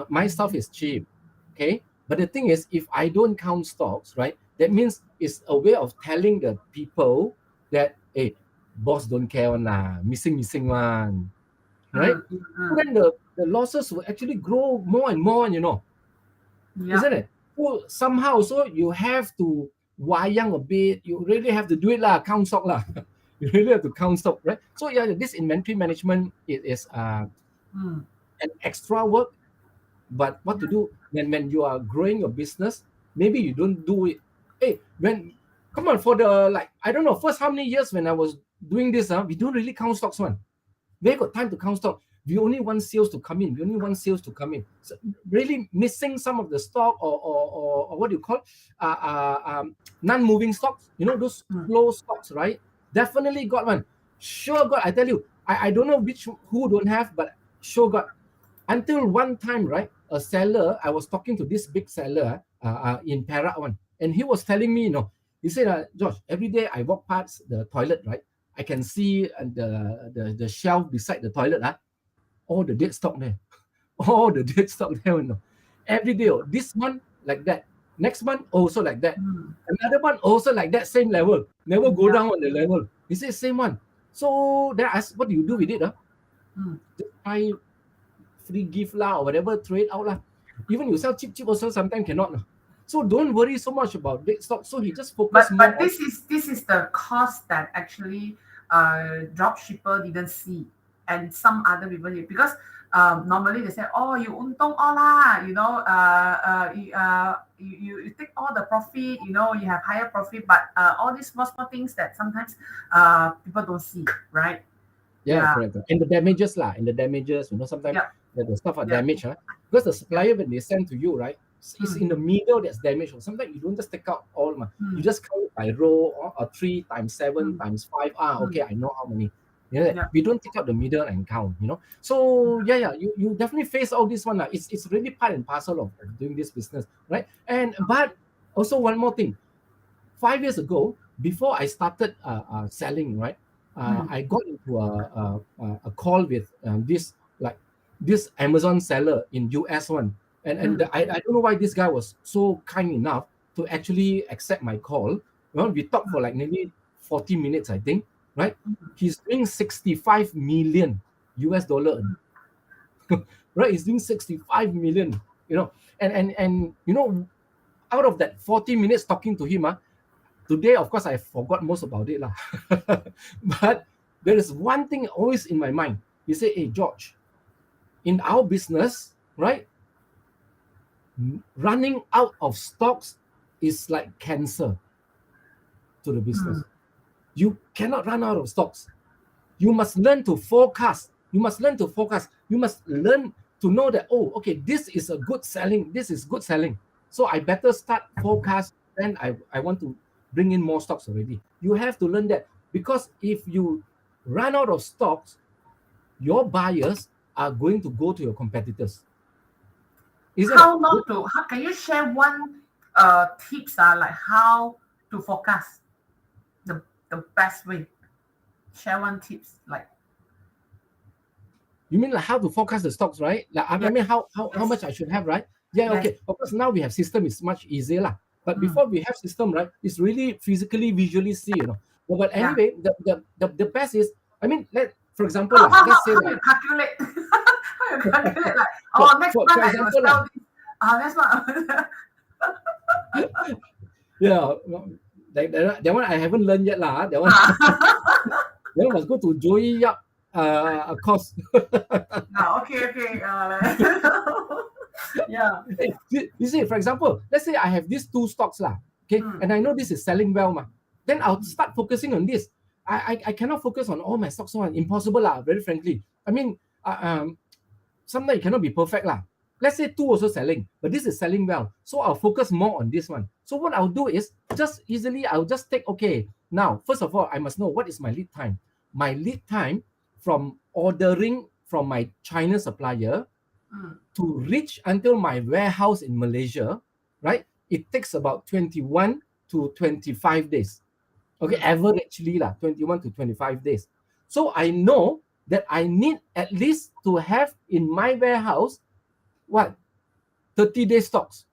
my stuff is cheap, okay? But the thing is, if I don't count stocks, right, that means it's a way of telling the people that, hey, boss don't care one lah, missing one, right? mm, mm, So mm. then the losses will actually grow more and more, Yeah. isn't it? So somehow, so you have to wayang a bit. You really have to do it lah, count stock lah. You really have to count stock, right? So yeah, this inventory management is Mm. an extra work. But what to do when you are growing your business? Maybe you don't do it. Hey, come on, for the, like, I don't know, first how many years when I was doing this, we don't really count stocks one. We got time to count stock. We only want sales to come in. So really missing some of the stock, or what do you call non-moving stocks? Those Mm. flow stocks, right? Definitely got one. Sure got. I tell you, I don't know who don't have, but sure got. Until one time, right? A seller, I was talking to this big seller in Perak one, and he was telling me, he said, George, every day I walk past the toilet, right? I can see the shelf beside the toilet, all the dead stock there. All the dead stock there. Every day, this month like that. Next month also like that. Mm. Another one also like that, same level. Never go Yeah. down on the level. He said same one. So then I asked, what do you do with it? Mm. Just buy free gift lah or whatever, trade out lah. Even you sell cheap also sometimes cannot. So don't worry so much about dead stock. So he just focus more But on. this is the cost that actually drop shipper didn't see, and some other people did, because normally they say, oh, you untong all lah, you take all the profit, you have higher profit, but all these small things that sometimes people don't see, right? Yeah, Yeah. correct. And the damages lah, sometimes Yeah. the stuff are Yeah. damaged, because the Yeah. supplier when they send to you, right, it's in the middle that's damaged. Sometimes you don't just take out all, you Mm. just count it by row, or 3 times 7 Mm. times 5. Mm. Okay, I know how many. Yeah. We don't take out the middle and count. So yeah, you definitely face all this one. It's really part and parcel of doing this business, right? But also one more thing. 5 years ago, before I started selling, right, Mm. I got into a call with this Amazon seller in US one, and Mm. I don't know why this guy was so kind enough to actually accept my call. Well, we talked for like nearly 40 minutes, I think, right? He's doing 65 million US dollar, right? He's doing 65 million, and out of that 40 minutes talking to him, Today, of course, I forgot most about it. Lah. But there is one thing always in my mind. You say, hey, George, in our business, right? Running out of stocks is like cancer to the business. You cannot run out of stocks. You must learn to forecast. You must learn to forecast. You must learn to know that, oh, okay, this is a good selling. This is good selling. So I better start forecast. Then I want to bring in more stocks already. You have to learn that, because if you run out of stocks, your buyers are going to go to your competitors. Isn't How it? not to? How can you share one tips? Like how to forecast the best way. Share one tips like. You mean like how to forecast the stocks, right? Like I mean how Yes. much I should have, right? Yeah, Yes. okay. Of course, now we have system, is much easier lah. But before we have system, right, it's really physically, visually see, you know. But Yeah. anyway, the best is, I mean, for example, let's say How like you calculate? How you calculate like next month I will example, sell this. Next month. yeah, that one I haven't learned yet lah. That one that one must go to Joey Yap a course. Okay. Yeah. Hey, you see, for example, let's say I have these two stocks lah, okay, and I know this is selling well, ma. Then I'll start focusing on this. I cannot focus on all my stocks, one. Impossible lah, very frankly. I mean, sometimes it cannot be perfect lah. Let's say two also selling, but this is selling well, so I'll focus more on this one. So what I'll do is I'll just take, okay, now first of all I must know what is my lead time. My lead time from ordering from my China supplier to reach until my warehouse in Malaysia, right? It takes about 21 to 25 days. Okay, averagely lah, 21 to 25 days. So I know that I need at least to have in my warehouse, what, 30 day stocks.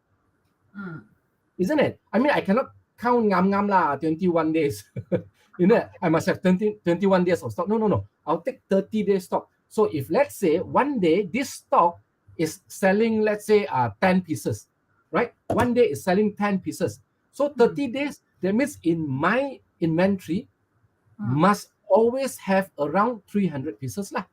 Isn't it? I mean, I cannot count ngam lah, 21 days. You know, I must have 21 days of stock. No. I'll take 30 day stock. So if let's say one day this stock is selling, let's say 10 pieces, right? One day is selling 10 pieces. So 30 days, that means in my inventory must always have around 300 pieces lah.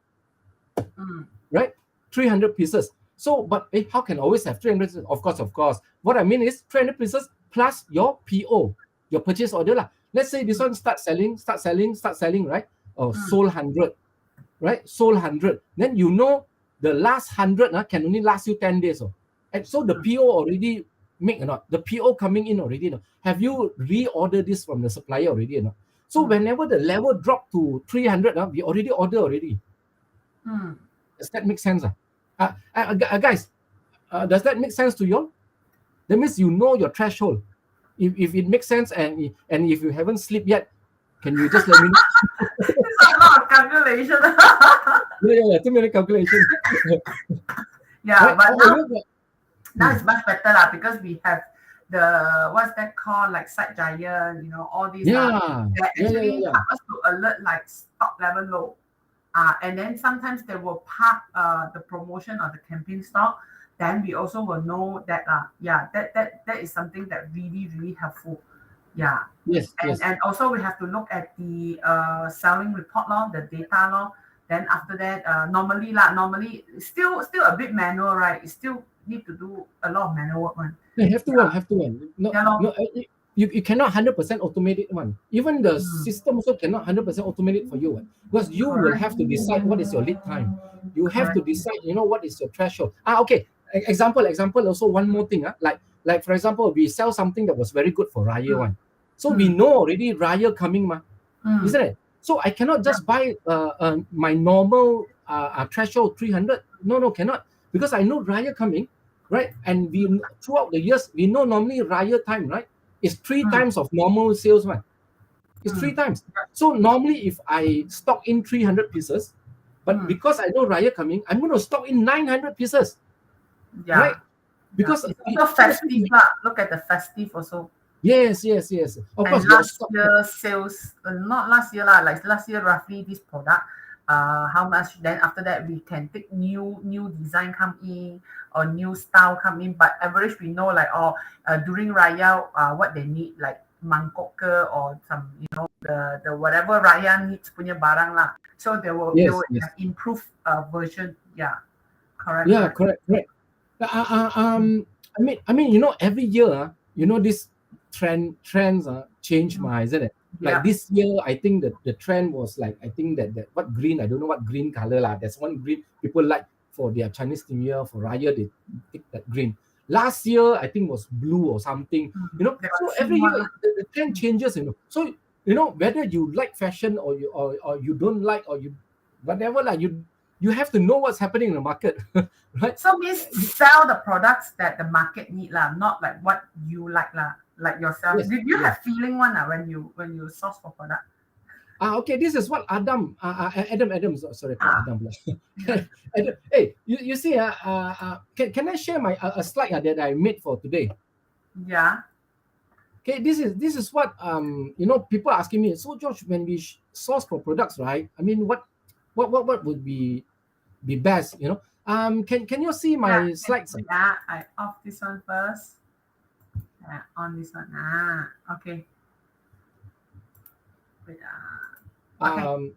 Right? 300 pieces. So, but how can always have 300 pieces? Of course. What I mean is 300 pieces plus your PO, your purchase order lah. Let's say this one start selling, right? Oh, sold 100, right? Sold 100. Then you know the last 100 can only last you 10 days. And so the PO already make or not? The PO coming in already. No? Have you reordered this from the supplier already or not? So whenever the level drop to 300, we already order already. Does that make sense? Guys, does that make sense to you? That means you know your threshold. If it makes sense and if you haven't slept yet, can you just let me know? It's a lot of calculation. Yeah, too many calculations. Yeah, Right? but now it's much better lah, because we have the what's that called, like Site Giant, you know, all these. Yeah. That actually help us to alert like stock level low. And then sometimes they will park the promotion or the campaign stock. Then we also will know that that is something that really helpful. Yeah. Yes. And also we have to look at the selling report law, the data law. Then after that, normally still a bit manual, right? You still need to do a lot of manual work, one. You have to one. No, you cannot 100% automate it one. Even the system also cannot 100% automate it for you one. Because you will have to decide what is your lead time. You have to decide, what is your threshold. Okay. Example also one more thing. Like for example, we sell something that was very good for Raya one. So we know already Raya coming, isn't it? So I cannot just buy my normal threshold 300. No, cannot. Because I know Raya coming, right? And we throughout the years, we know normally Raya time, right? It's 3 times of normal sales, man. It's 3 times. So normally if I stock in 300 pieces, but because I know Raya coming, I'm going to stock in 900 pieces. Yeah. Right? Because it's also festive. Look at the festive also. Yes. Of course, last year sales, not last year lah. Like last year, roughly this product, how much? Then after that, we can take new design come in or new style come in. But average, we know like during Raya, what they need, like mangkok ke or some the whatever Ryan needs punya barang lah. So they will Yes, have yes. improved version. Yeah, correct, Yeah, correct. correct, correct. I mean, every year, this trends change, isn't it? Like Yeah. this year, I think that the trend was like, I think that what green, I don't know what green color lah. There's one green people like for their Chinese New Year, for Raya, they pick that green. Last year, I think was blue or something. They got So theme every year one lah. the trend changes. So whether you like fashion or you don't like, or you whatever lah, you have to know what's happening in the market. Right? So means sell the products that the market need lah, not like what you like lah, like yourself. Yes, Did you yes. have feeling one lah when you source for product? Okay, this is what Adam, sorry, Adam. Adam, hey, you see, can I share my a slide that I made for today? Yeah. Okay, this is what people are asking me. So George, when we source for products, right? I mean, what would be best? Can you see my slides? Yeah, I off this one first. On this one. Okay. Wait, okay.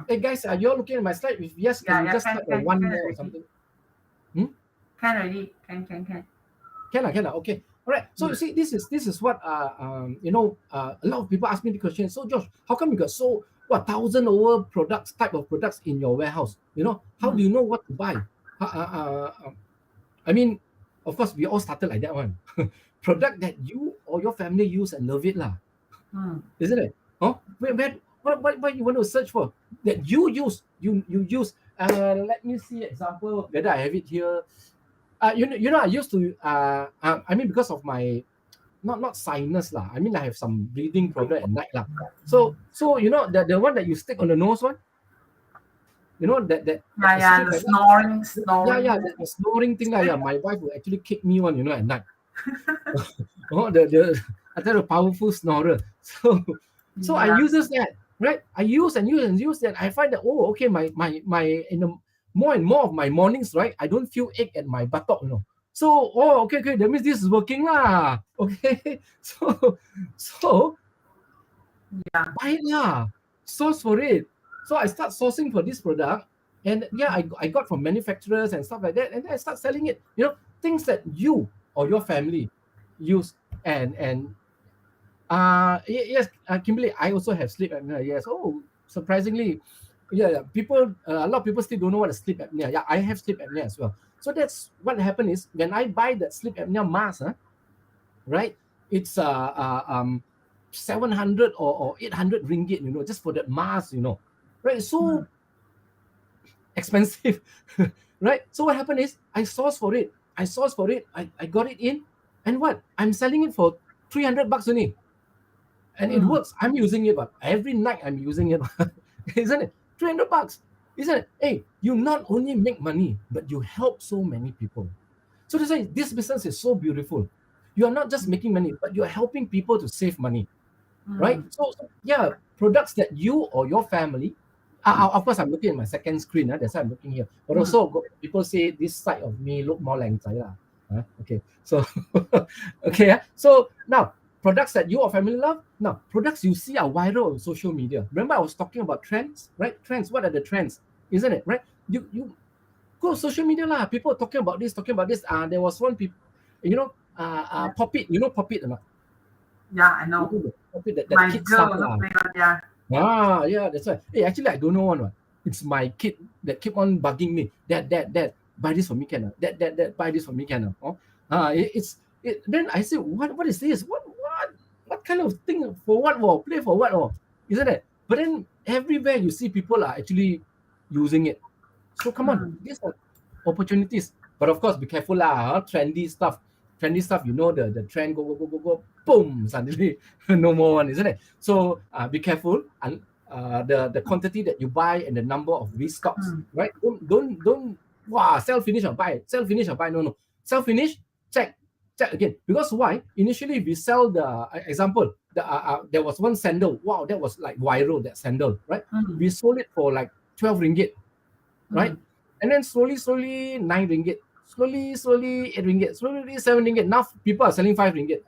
Hey guys, are you all looking at my slide? If yes, can you just type one more or something? Can already. Can. Can. Okay. All right. So you see, this is what a lot of people ask me the question. So Josh, how come you got 1,000 over type of products in your warehouse? How do you know what to buy? I mean, of course, we all started like that one. Product that you or your family use and love it lah. Isn't it? What you want to search for that you use? You use. Let me see example whether I have it here. I used to. I mean, because of my not sinus lah. I mean, I have some breathing problem at night lah. So the one that you stick on the nose one. That the snoring. Yeah, the snoring thing lah. Yeah, my wife will actually kick me one, at night. I tell the powerful snorer. So I uses that, right? I use that. I find that okay, my more and more of my mornings, right? I don't feel ache at my buttock, So okay, that means this is working lah. Okay, so buy it lah, source for it. So I start sourcing for this product, and I got from manufacturers and stuff like that, and then I start selling it. Things that you or your family use, and yes, Kimberly, I also have sleep apnea. Yes. Surprisingly, people, a lot of people still don't know what is sleep apnea. Yeah, I have sleep apnea as well. So that's what happened is when I buy that sleep apnea mask, right? It's 700 or 800 ringgit, just for that mask, right? So expensive, right? So what happened is I sourced for it. I got it in, and what? I'm selling it for $300 only. And it works. I'm using it, but every night I'm using it. Isn't it? $300. Isn't it? Hey, you not only make money, but you help so many people. So to say, this business is so beautiful. You are not just making money, but you're helping people to save money. Right? So products that you or your family, of course, I'm looking at my second screen. That's why I'm looking here. But also, people say this side of me look more like okay. So, okay. So now, products that you or family love. Now, products you see are viral on social media. Remember, I was talking about trends, right? Trends. What are the trends? Isn't it, right? You go social media lah. People talking about this. There was one people, Pop It. You know Pop It or not? Yeah, I know. Pop It, that my kid girl stuff. Yeah, that's right. Hey, actually, I don't know one. It's my kid that keep on bugging me. Dad, buy this for me, can? Dad, buy this for me, can? Then I say, what is this? What kind of thing? For what? Play for what? Isn't it? But then everywhere you see people are actually using it. So come on, these are opportunities. But of course, be careful lah. Trendy stuff, the trend go, boom, suddenly no more one, isn't it? So be careful. And the quantity that you buy and the number of restocks, right? Don't sell finish or buy. No. Sell finish, check again. Because why? Initially we sell the example. There was one sandal. Wow, that was like viral, that sandal, right? We sold it for like 12 ringgit, right? And then slowly 9 ringgit. Slowly 8 ringgit. Slowly 7 ringgit. Now people are selling 5 ringgit.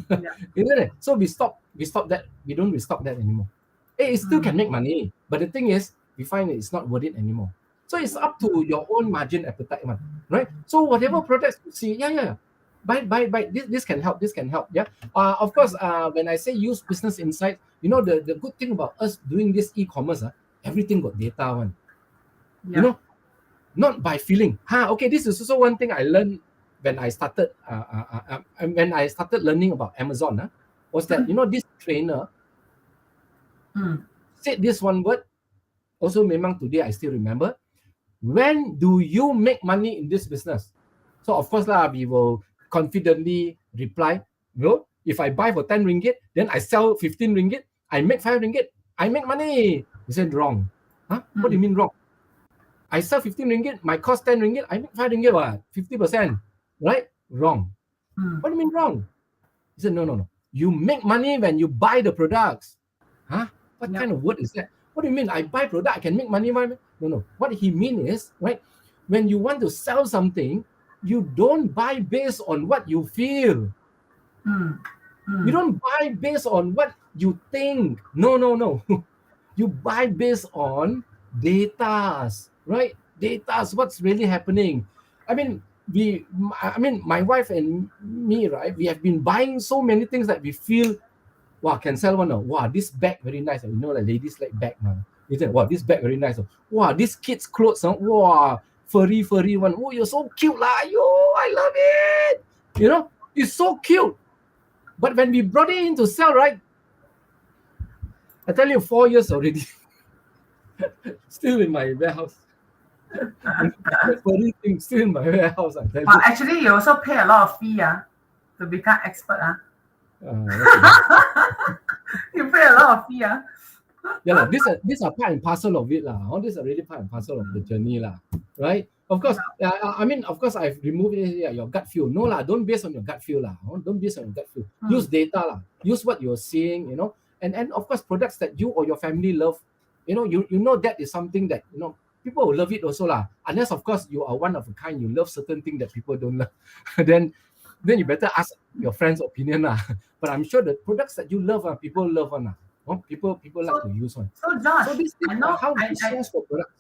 Yeah. Isn't it? So we stop that. We don't restock that anymore. It still can make money, but the thing is, we find it's not worth it anymore. So it's up to your own margin appetite, man, right? So whatever products you see, yeah. Buy. This can help. This can help. Yeah. Of course. When I say use business insight, the good thing about us doing this e-commerce, everything got data one. Yeah. Not by feeling. Okay. This is also one thing I learned when I started. When I started learning about Amazon, was that this trainer said this one word. Also, memang today I still remember. When do you make money in this business? So of course lah, we will confidently reply, if I buy for 10 ringgit, then I sell 15 ringgit, I make 5 ringgit, I make money. He said wrong. What do you mean wrong? I sell 15 ringgit, my cost 10 ringgit, I make 5 ringgit, what? 50%, right? Wrong. What do you mean wrong? He said, no. You make money when you buy the products. What kind of word is that? What do you mean? I buy product, I can make money? No. What he mean is, right? When you want to sell something, you don't buy based on what you feel. You don't buy based on what you think. No. You buy based on data, right? Data, what's really happening. I mean, my wife and me, right? We have been buying so many things that we feel, wow, can sell one. Wow, this bag very nice. Like ladies like bag, man. You think, wow, this bag very nice. Wow, this kids' clothes. Wow, furry one. Oh, you're so cute, lah. Yo, I love it. It's so cute. But when we brought it in to sell, right? I tell you, 4 years already. Still in my warehouse. The furry thing still in my warehouse. I tell you. Actually, you also pay a lot of fee to become expert. You pay a lot of fee. Yeah, these are part and parcel of it. All these are really part and parcel of the journey. Right? Of course, of course, I've removed it, your gut feel. No, don't base on your gut feel. Don't base on your gut feel. Use data. Use what you're seeing, and of course, products that you or your family love. You know that is something that, people will love it also. Unless, of course, you are one of a kind, you love certain things that people don't love. then you better ask your friend's opinion. But I'm sure the products that you love, people love one. People like to use one. So Josh, so this I know how we source for products.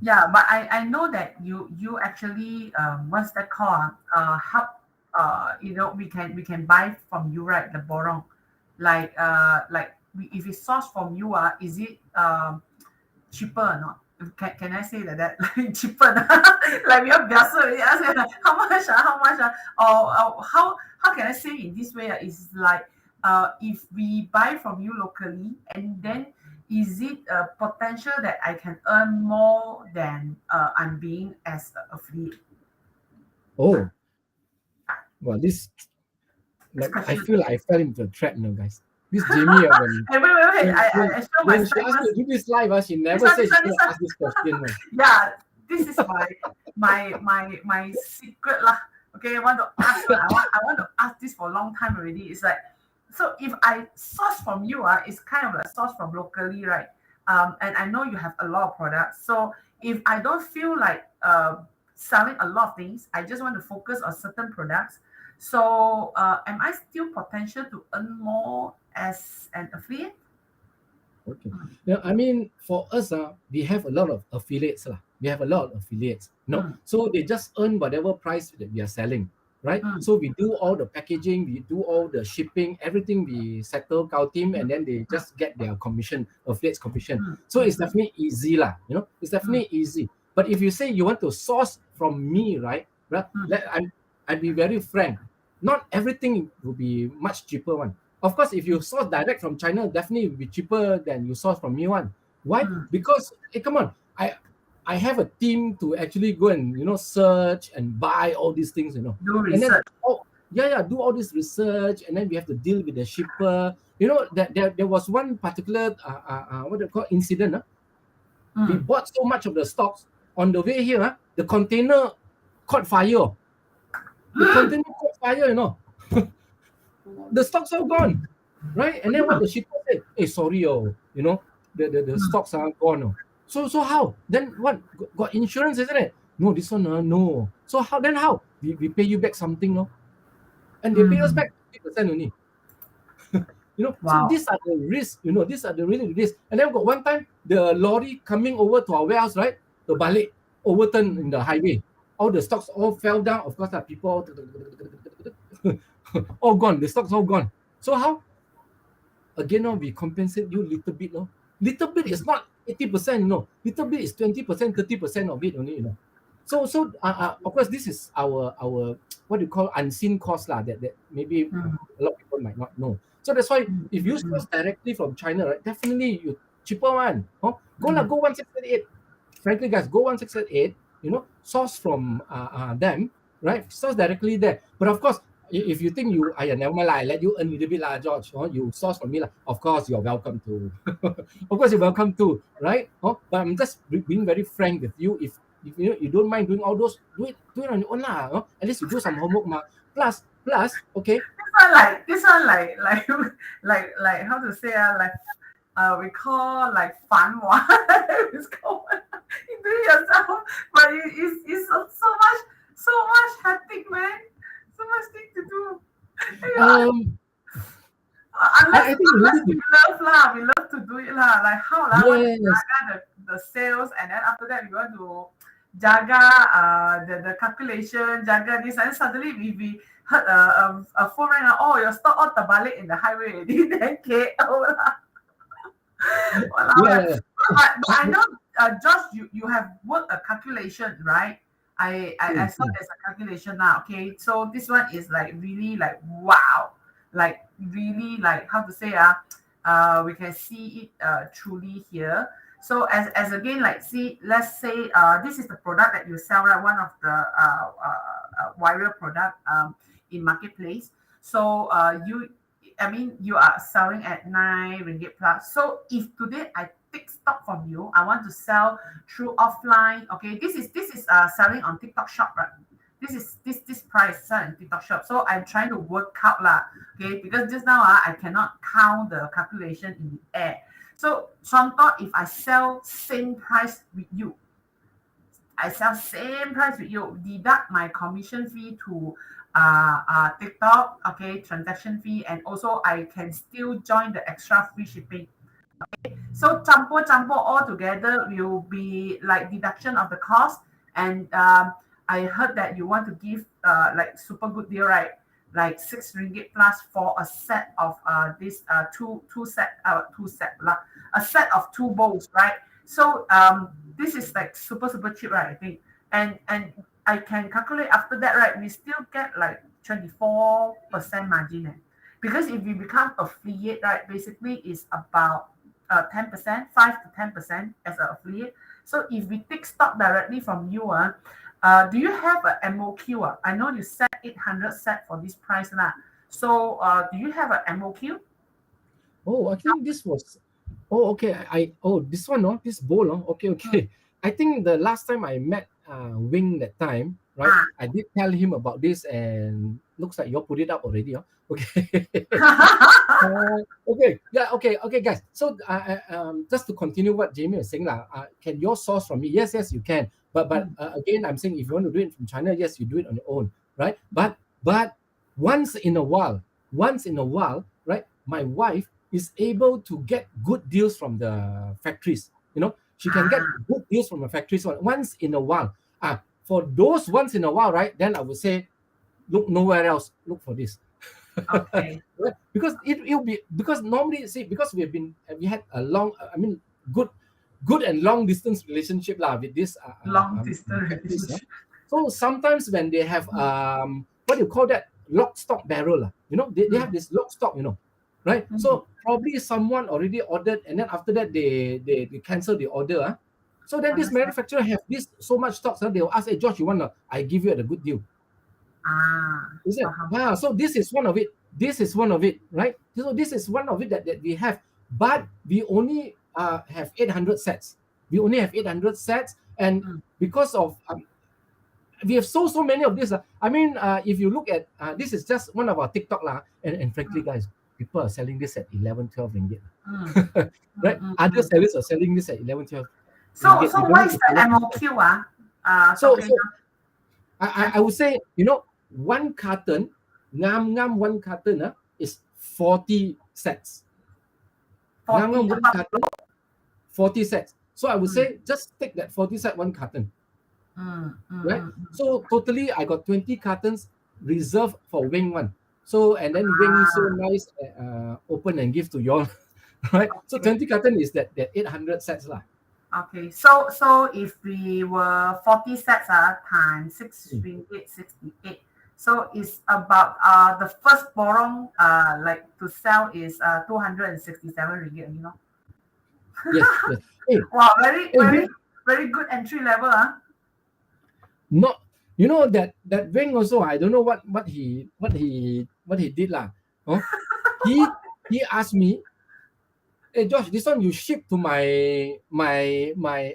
Yeah, but I know that you actually what's that called? Help we can buy from you, right? The borong, if we source from you, is it cheaper or not? Can I say that like cheaper? Like we have how much? Or how can I say in this way? Is like if we buy from you locally, and then is it a potential that I can earn more than I'm being as an affiliate? Oh, well, this I feel I fell into a trap now, guys. This Jamie, wait. I show my when she asked me to do this live, she never said she going to ask this question. Yeah, this is my secret lah. Okay, I want to ask. I want to ask this for a long time already. It's like, so if I source from you, it's kind of like source from locally, right? And I know you have a lot of products. So if I don't feel like selling a lot of things, I just want to focus on certain products. So am I still potential to earn more as an affiliate? Okay. Yeah, I mean, for us, we have a lot of affiliates. We have a lot of affiliates. So they just earn whatever price that we are selling. Right? So we do all the packaging, we do all the shipping, everything we settle our team, and then they just get their commission, affiliates commission. So it's definitely easy, it's definitely easy. But if you say you want to source from me, right? I'd be very frank. Not everything will be much cheaper one. Of course, if you source direct from China, definitely will be cheaper than you source from me one. Why? Because come on, I have a team to actually go and search and buy all these things, Do research. And then, do all this research, and then we have to deal with the shipper. That there was one particular what they call incident. We bought so much of the stocks on the way here. The container caught fire. The stocks are gone, right? And then what the shipper said, "Hey, sorry, the stocks are gone." So how? Then what? Got insurance, isn't it? No, this one, no. So how? We pay you back something, no? And they pay us back 50% only. So Wow. these are the risks, these are the really risks. And then got one time the lorry coming over to our warehouse, right? The balik overturned in the highway. All the stocks all fell down. Of course, people all gone. The stocks all gone. So how? Again, we compensate you little bit. Little bit is not 80%, little bit is 20%, 30% of it only, So of course, this is our what do you call unseen cost lah, that maybe a lot of people might not know. So that's why if you source directly from China, right, definitely you cheaper one. Go 1688. Frankly, guys, go 1688. Source from them, right? Source directly there. But of course, if you think never mind lah, I let you earn a little bit lah, George. You source from me lah. Of course, you're welcome to. Of course, you're welcome to, right? But I'm just being very frank with you. If you don't mind doing all those, do it on your own lah. At least you do some homework, ma. Plus, okay. This one like how to say we call like fun one. It's called you do it yourself, but it's so much hectic, man. So much thing to do. Unless I think we love to do it lah. Like how lah, yes. jaga the sales, and then after that we want to jaga the calculation, jaga this, and suddenly we heard a phone ring. Oh, your stock all terbalik in the highway already. Then KO lah. Yeah. But I know, Josh, you have worked a calculation, right? I saw there's a calculation now. Okay, so this one is like really like wow, like really like how to say we can see it truly here. So as again, like see, let's say this is the product that you sell, right? One of the viral product in marketplace. So you are selling at 9 ringgit plus. So if today I take stock from you, I want to sell through offline. Okay, this is selling on TikTok shop, right? This price sell in TikTok shop. So I'm trying to work out lah. Okay, because just now I cannot count the calculation in the air. So contoh, if I sell same price with you, deduct my commission fee to TikTok, okay, transaction fee, and also I can still join the extra free shipping. Okay, so campur all together will be like deduction of the cost. And I heard that you want to give like super good deal, right? Like 6 ringgit plus for a set of this a set of 2 bowls, right? So this is like super cheap, right? I think, and I can calculate after that, right? We still get like 24% margin, because if we become affiliate, right, basically is about 10%, 5 to 10% as an affiliate. So if we take stock directly from you, do you have an MOQ? I know you set 800 set for this price now. So do you have an MOQ? Oh, I think this was. Oh, okay. This one, this bowl, okay. I think the last time I met Wing that time, right? I did tell him about this, and looks like you put it up already, okay. Okay, guys. So just to continue what Jamie was saying, can you source from me? Yes, you can. But again, I'm saying if you want to do it from China, yes, you do it on your own, right? But once in a while, right? My wife is able to get good deals from the factories. She can get good deals from the factories once in a while. For those once in a while, right? Then I would say, look nowhere else. Look for this. Okay. Because it'll be, because normally, see, because we had a long, good and long distance relationship with this long distance relationship. So sometimes when they have what do you call that, lock stock barrel, they have this lock stock, right? So probably someone already ordered, and then after that they cancel the order. So then this manufacturer have this so much stocks, they will ask, hey George, you want I give you at a good deal. Is it? So this is one of it. Right? So this is one of it that we have, but we only have 800 sets. And because of we have so many of this. If you look at this is just one of our TikTok and frankly, guys, people are selling this at 11-12 ringgit. Right? Other sellers are selling this at 11-12. So what is the MOQ? So I would say, one carton, one carton is 40 sets. 40 one carton, 40 sets. So I would say just take that 40 set, one carton. Right? So totally I got 20 cartons reserved for Wing one. So and then Wing so nice open and give to y'all. Right? So 20 carton is that 800 sets lah. Okay, so if we were 40 sets times 6 ringgit 68. So it's about the first borong like to sell is 267 ringgit, you know. Yes, yes. Hey, Wow, very good entry level, not you know that Wing also, I don't know what he did lah. Oh, he asked me, hey Josh, this one you ship to my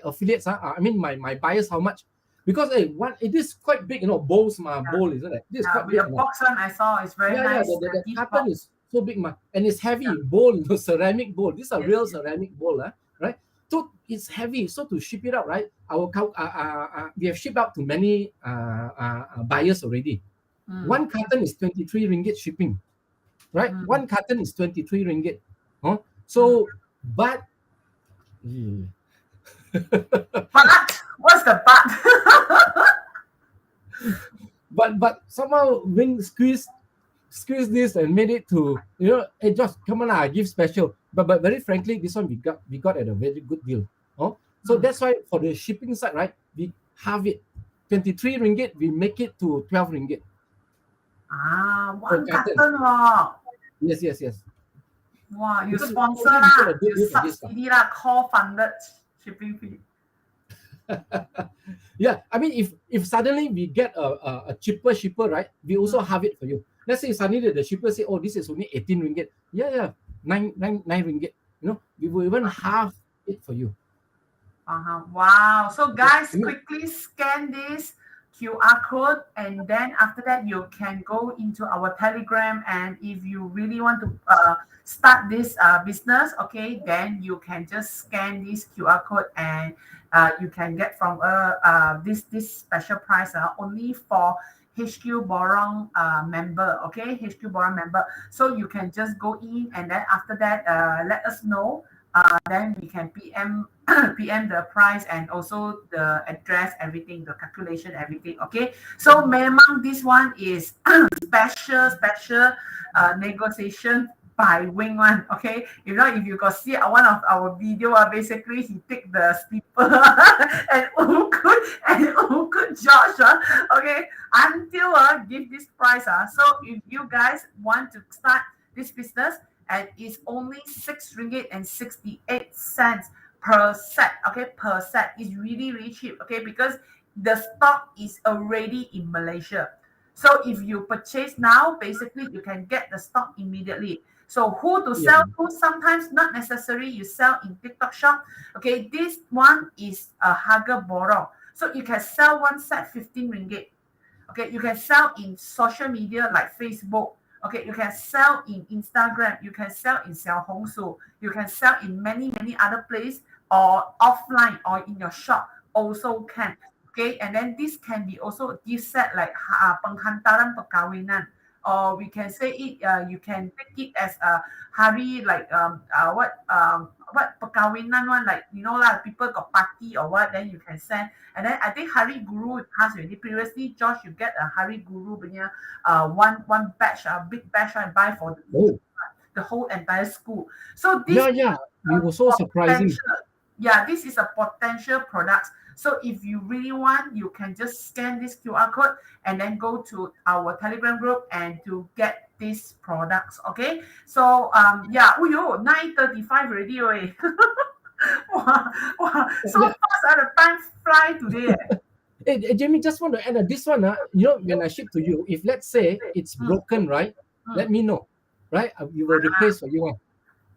affiliates, I mean my buyers, how much? Because it is quite big, bowls bowl, isn't it? This is quite big. The box one I saw is very nice. The carton is so big, and it's heavy. Bowl, ceramic bowl. These are real ceramic bowl, right? So it's heavy. So to ship it out, right? We have shipped out to many buyers already. One carton is 23 ringgit shipping, right? One carton is 23 ringgit. So, but what's the but? but somehow Wing squeeze this and made it to, hey Josh, come on, I give special. But very frankly, this one we got at a very good deal. So that's why for the shipping side, right, we have it 23 ringgit, we make it to 12 ringgit. One carton. Yes. Wow, you sponsor lah, you subsidy lah, core funded shipping fee. Yeah, I mean, if suddenly we get a cheaper shipper, right, we also have it for you. Let's say suddenly the shipper say, oh, this is only 18 ringgit. Yeah, 9 ringgit. We will even have it for you. Wow. So guys, quickly scan this QR code, and then after that you can go into our Telegram, and if you really want to start this business, okay, then you can just scan this QR code, and you can get from this special price only for HQ Borong member, okay, HQ Borong member. So you can just go in, and then after that let us know. Then we can PM the price and also the address, everything, the calculation, everything. Okay. So memang this one is special negotiation by Wing one. Okay. If you got see one of our video, basically he take the slipper and Tauke George, okay, until give this price. So if you guys want to start this business, and it's only 6 ringgit and 68 cents per set. Okay, per set is really cheap. Okay, because the stock is already in Malaysia. So if you purchase now, basically you can get the stock immediately. So who to sell to? Sometimes not necessary you sell in TikTok shop. Okay, this one is a harga borong. So you can sell one set 15 ringgit. Okay, you can sell in social media like Facebook. Okay, you can sell in Instagram, you can sell in Xiaohongshu, you can sell in many other places, or offline or in your shop also can. Okay, and then this can be also a gift set like penghantaran perkawinan, or we can say it. You can take it as a hari like what perkawinan one, like like people got party or what, then you can send. And then I think Hari Guru passed already. Previously, Josh, you get a Hari Guru one batch, a big batch, and buy for the whole entire school. So this we were so surprising. Yeah, this is a potential product. So if you really want, you can just scan this QR code and then go to our Telegram group and to get these products. Okay. So 9:35 already. Wow. So fast the time fly today. Hey, Jamie, just want to add this one. When I ship to you, if let's say it's broken, right? Let me know, right? We will replace for you.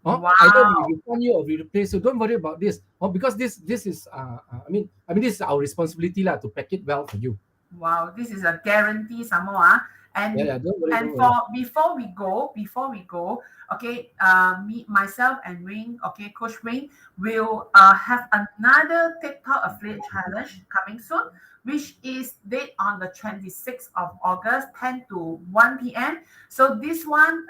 Wow. Either we refund you or we replace you. Don't worry about this. Because this is I mean this is our responsibility to pack it well for you. Wow, this is a guarantee somehow. And don't worry. Before we go, okay, myself and Wing, okay, Coach Wing will have another TikTok affiliate challenge coming soon, which is date on the 26th of August, 10 to 1 p.m. So this one,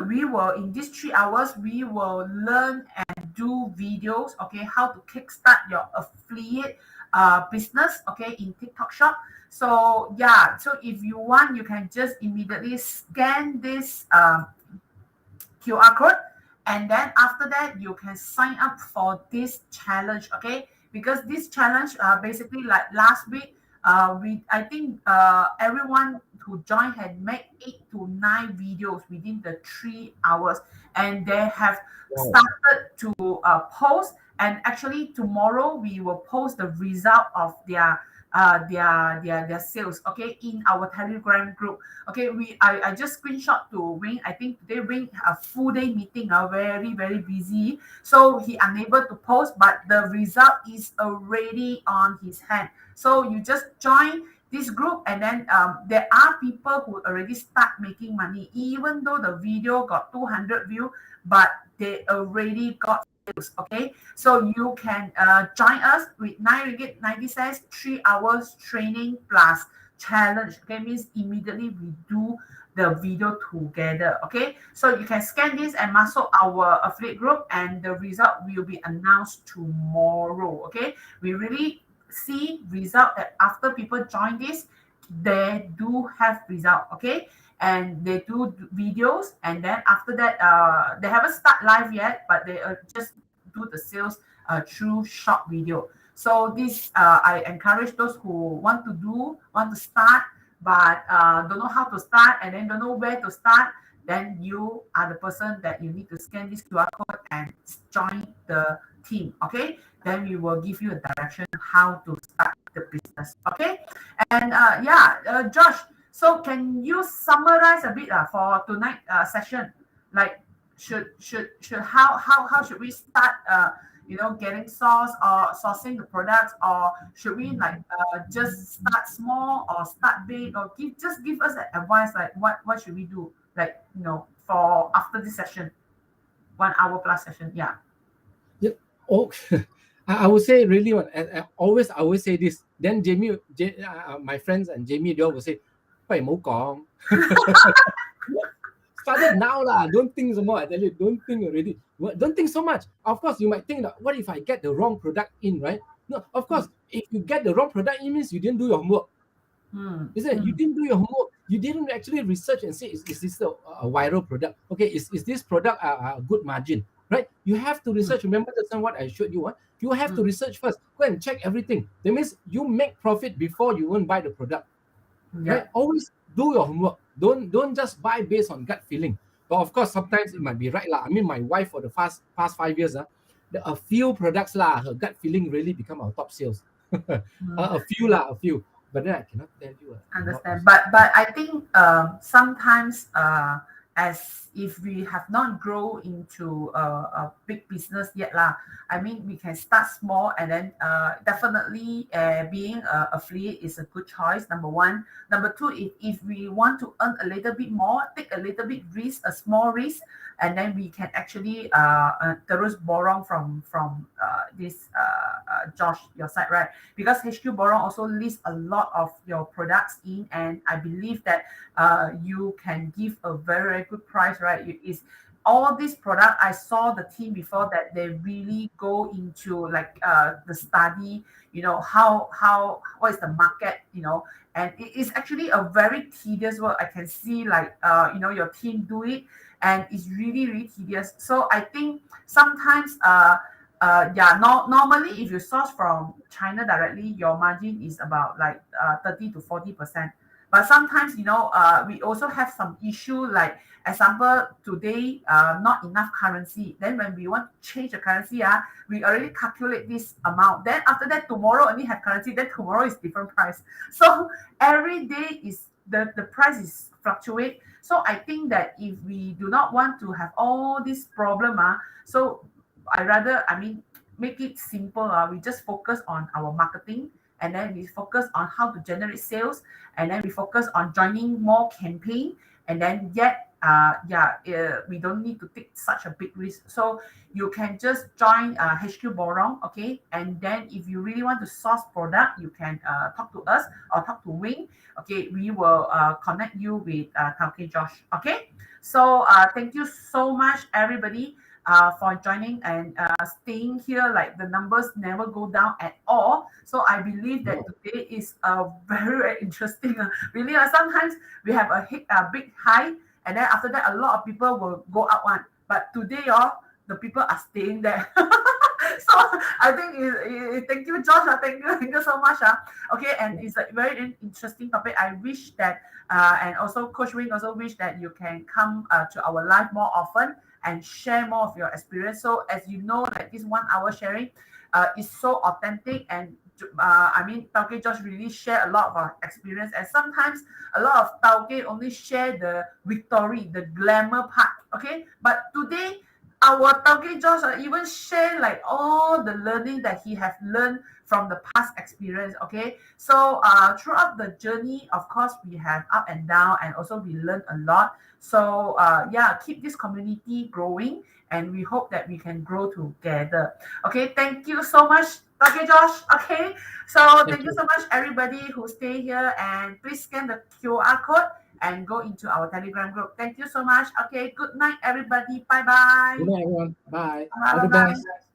we will, in these 3 hours, we will learn and do videos, okay, how to kickstart your affiliate business, okay, in TikTok shop. So yeah, so if you want, you can just immediately scan this QR code, and then after that you can sign up for this challenge, okay? Because this challenge, basically, like last week, we I think everyone who joined had made 8 to 9 videos within the 3 hours, and they have Wow. started to post. And actually, tomorrow we will post the result of their sales, okay, in our Telegram group. Okay, I just screenshot to Wing. I think today Wing a full day meeting, very very busy, so he unable to post, but the result is already on his hand. So you just join this group, and then there are people who already start making money, even though the video got 200 view, but they already got sales. Okay, so you can join us with 9 ringgit 90 cents, 3 hours training plus challenge. Okay, means immediately we do the video together. Okay, so you can scan this and muscle our affiliate group, and the result will be announced tomorrow. Okay, we really see result that after people join this, they do have result. Okay, and they do videos, and then after that, they haven't start live yet, but they just do the sales through short video. So this, I encourage those who want to start, but don't know how to start, and then don't know where to start. Then you are the person that you need to scan this QR code and join the team. Okay, then we will give you a direction how to start the business. Okay, and Josh. So can you summarize a bit for tonight session? Like, should how should we start? Getting sourcing the products, or should we like just start small or start big, or give us an advice, like what should we do, like, for after this session, 1 hour plus session. Yeah. Yep. Oh, I would say really what I always say this. Then my friends and Jamie, they all will say, "Why mo gong?" Started now lah. Don't think so much. I tell you, don't think already. Don't think so much. Of course, you might think that what if I get the wrong product in, right? No, of course, if you get the wrong product in, means you didn't do your homework. Isn't it? You didn't do your homework. You didn't actually research and say, is this a viral product? Okay, is this product a good margin? Right? You have to research. Remember that's not what I showed you. You have to research first. Go and check everything. That means you make profit before you won't buy the product. Yeah. Right? Always do your homework. Don't just buy based on gut feeling. But of course, sometimes it might be right lah. I mean, my wife for the past 5 years, a few products lah, her gut feeling really become our top sales. A few. But then I cannot tell you. Understand, but I think sometimes as if we have not grown into a big business yet lah. I mean, we can start small, and then definitely being an affiliate is a good choice. Number one. Number two, if we want to earn a little bit more, take a little bit risk, a small risk, and then we can actually terus borong from this Josh, your side, right? Because HQ Borong also lists a lot of your products in, and I believe that you can give a very, very good price, right? Is all these product, I saw the team before that they really go into like the study, what is the market, and it is actually a very tedious work. I can see like your team do it, and it's really, really tedious. So I think sometimes normally if you source from China directly, your margin is about like 30 to 40%. But sometimes, we also have some issue, like example, today, not enough currency. Then when we want to change the currency, we already calculate this amount. Then after that, tomorrow only have currency, then tomorrow is different price. So every day is the price is fluctuate. So I think that if we do not want to have all this problem, so make it simple. We just focus on our marketing, and then we focus on how to generate sales, and then we focus on joining more campaign, and then get we don't need to take such a big risk. So you can just join HQ Borong, okay? And then if you really want to source product, you can talk to us or talk to Wing. Okay, we will connect you with Tauke George. Okay, so thank you so much, everybody, for joining and staying here. Like the numbers never go down at all. So I believe that No. today is very, very interesting. Really, sometimes we have a big high, and then after that, a lot of people will go out one. But today, the people are staying there. So I think thank you, Josh. Thank you so much. Okay, and it's a very interesting topic. I wish that, and also Coach Wing also wish that you can come to our live more often and share more of your experience. So as you know, like this 1 hour sharing is so authentic and I mean, Tauke George really share a lot of our experience, and sometimes a lot of Tauke only share the victory, the glamour part. Okay, but today our Tauke George even share like all the learning that he have learned from the past experience. Okay, so throughout the journey, of course, we have up and down, and also we learn a lot. So keep this community growing, and we hope that we can grow together. Okay, thank you so much. Okay, Josh. Okay, so Thank thank you you. so much, everybody who stay here, and please scan the QR code and go into our Telegram group. Thank you so much. Okay, good night, everybody. Bye Good bye. night, everyone. Bye. Bye All bye the best. bye.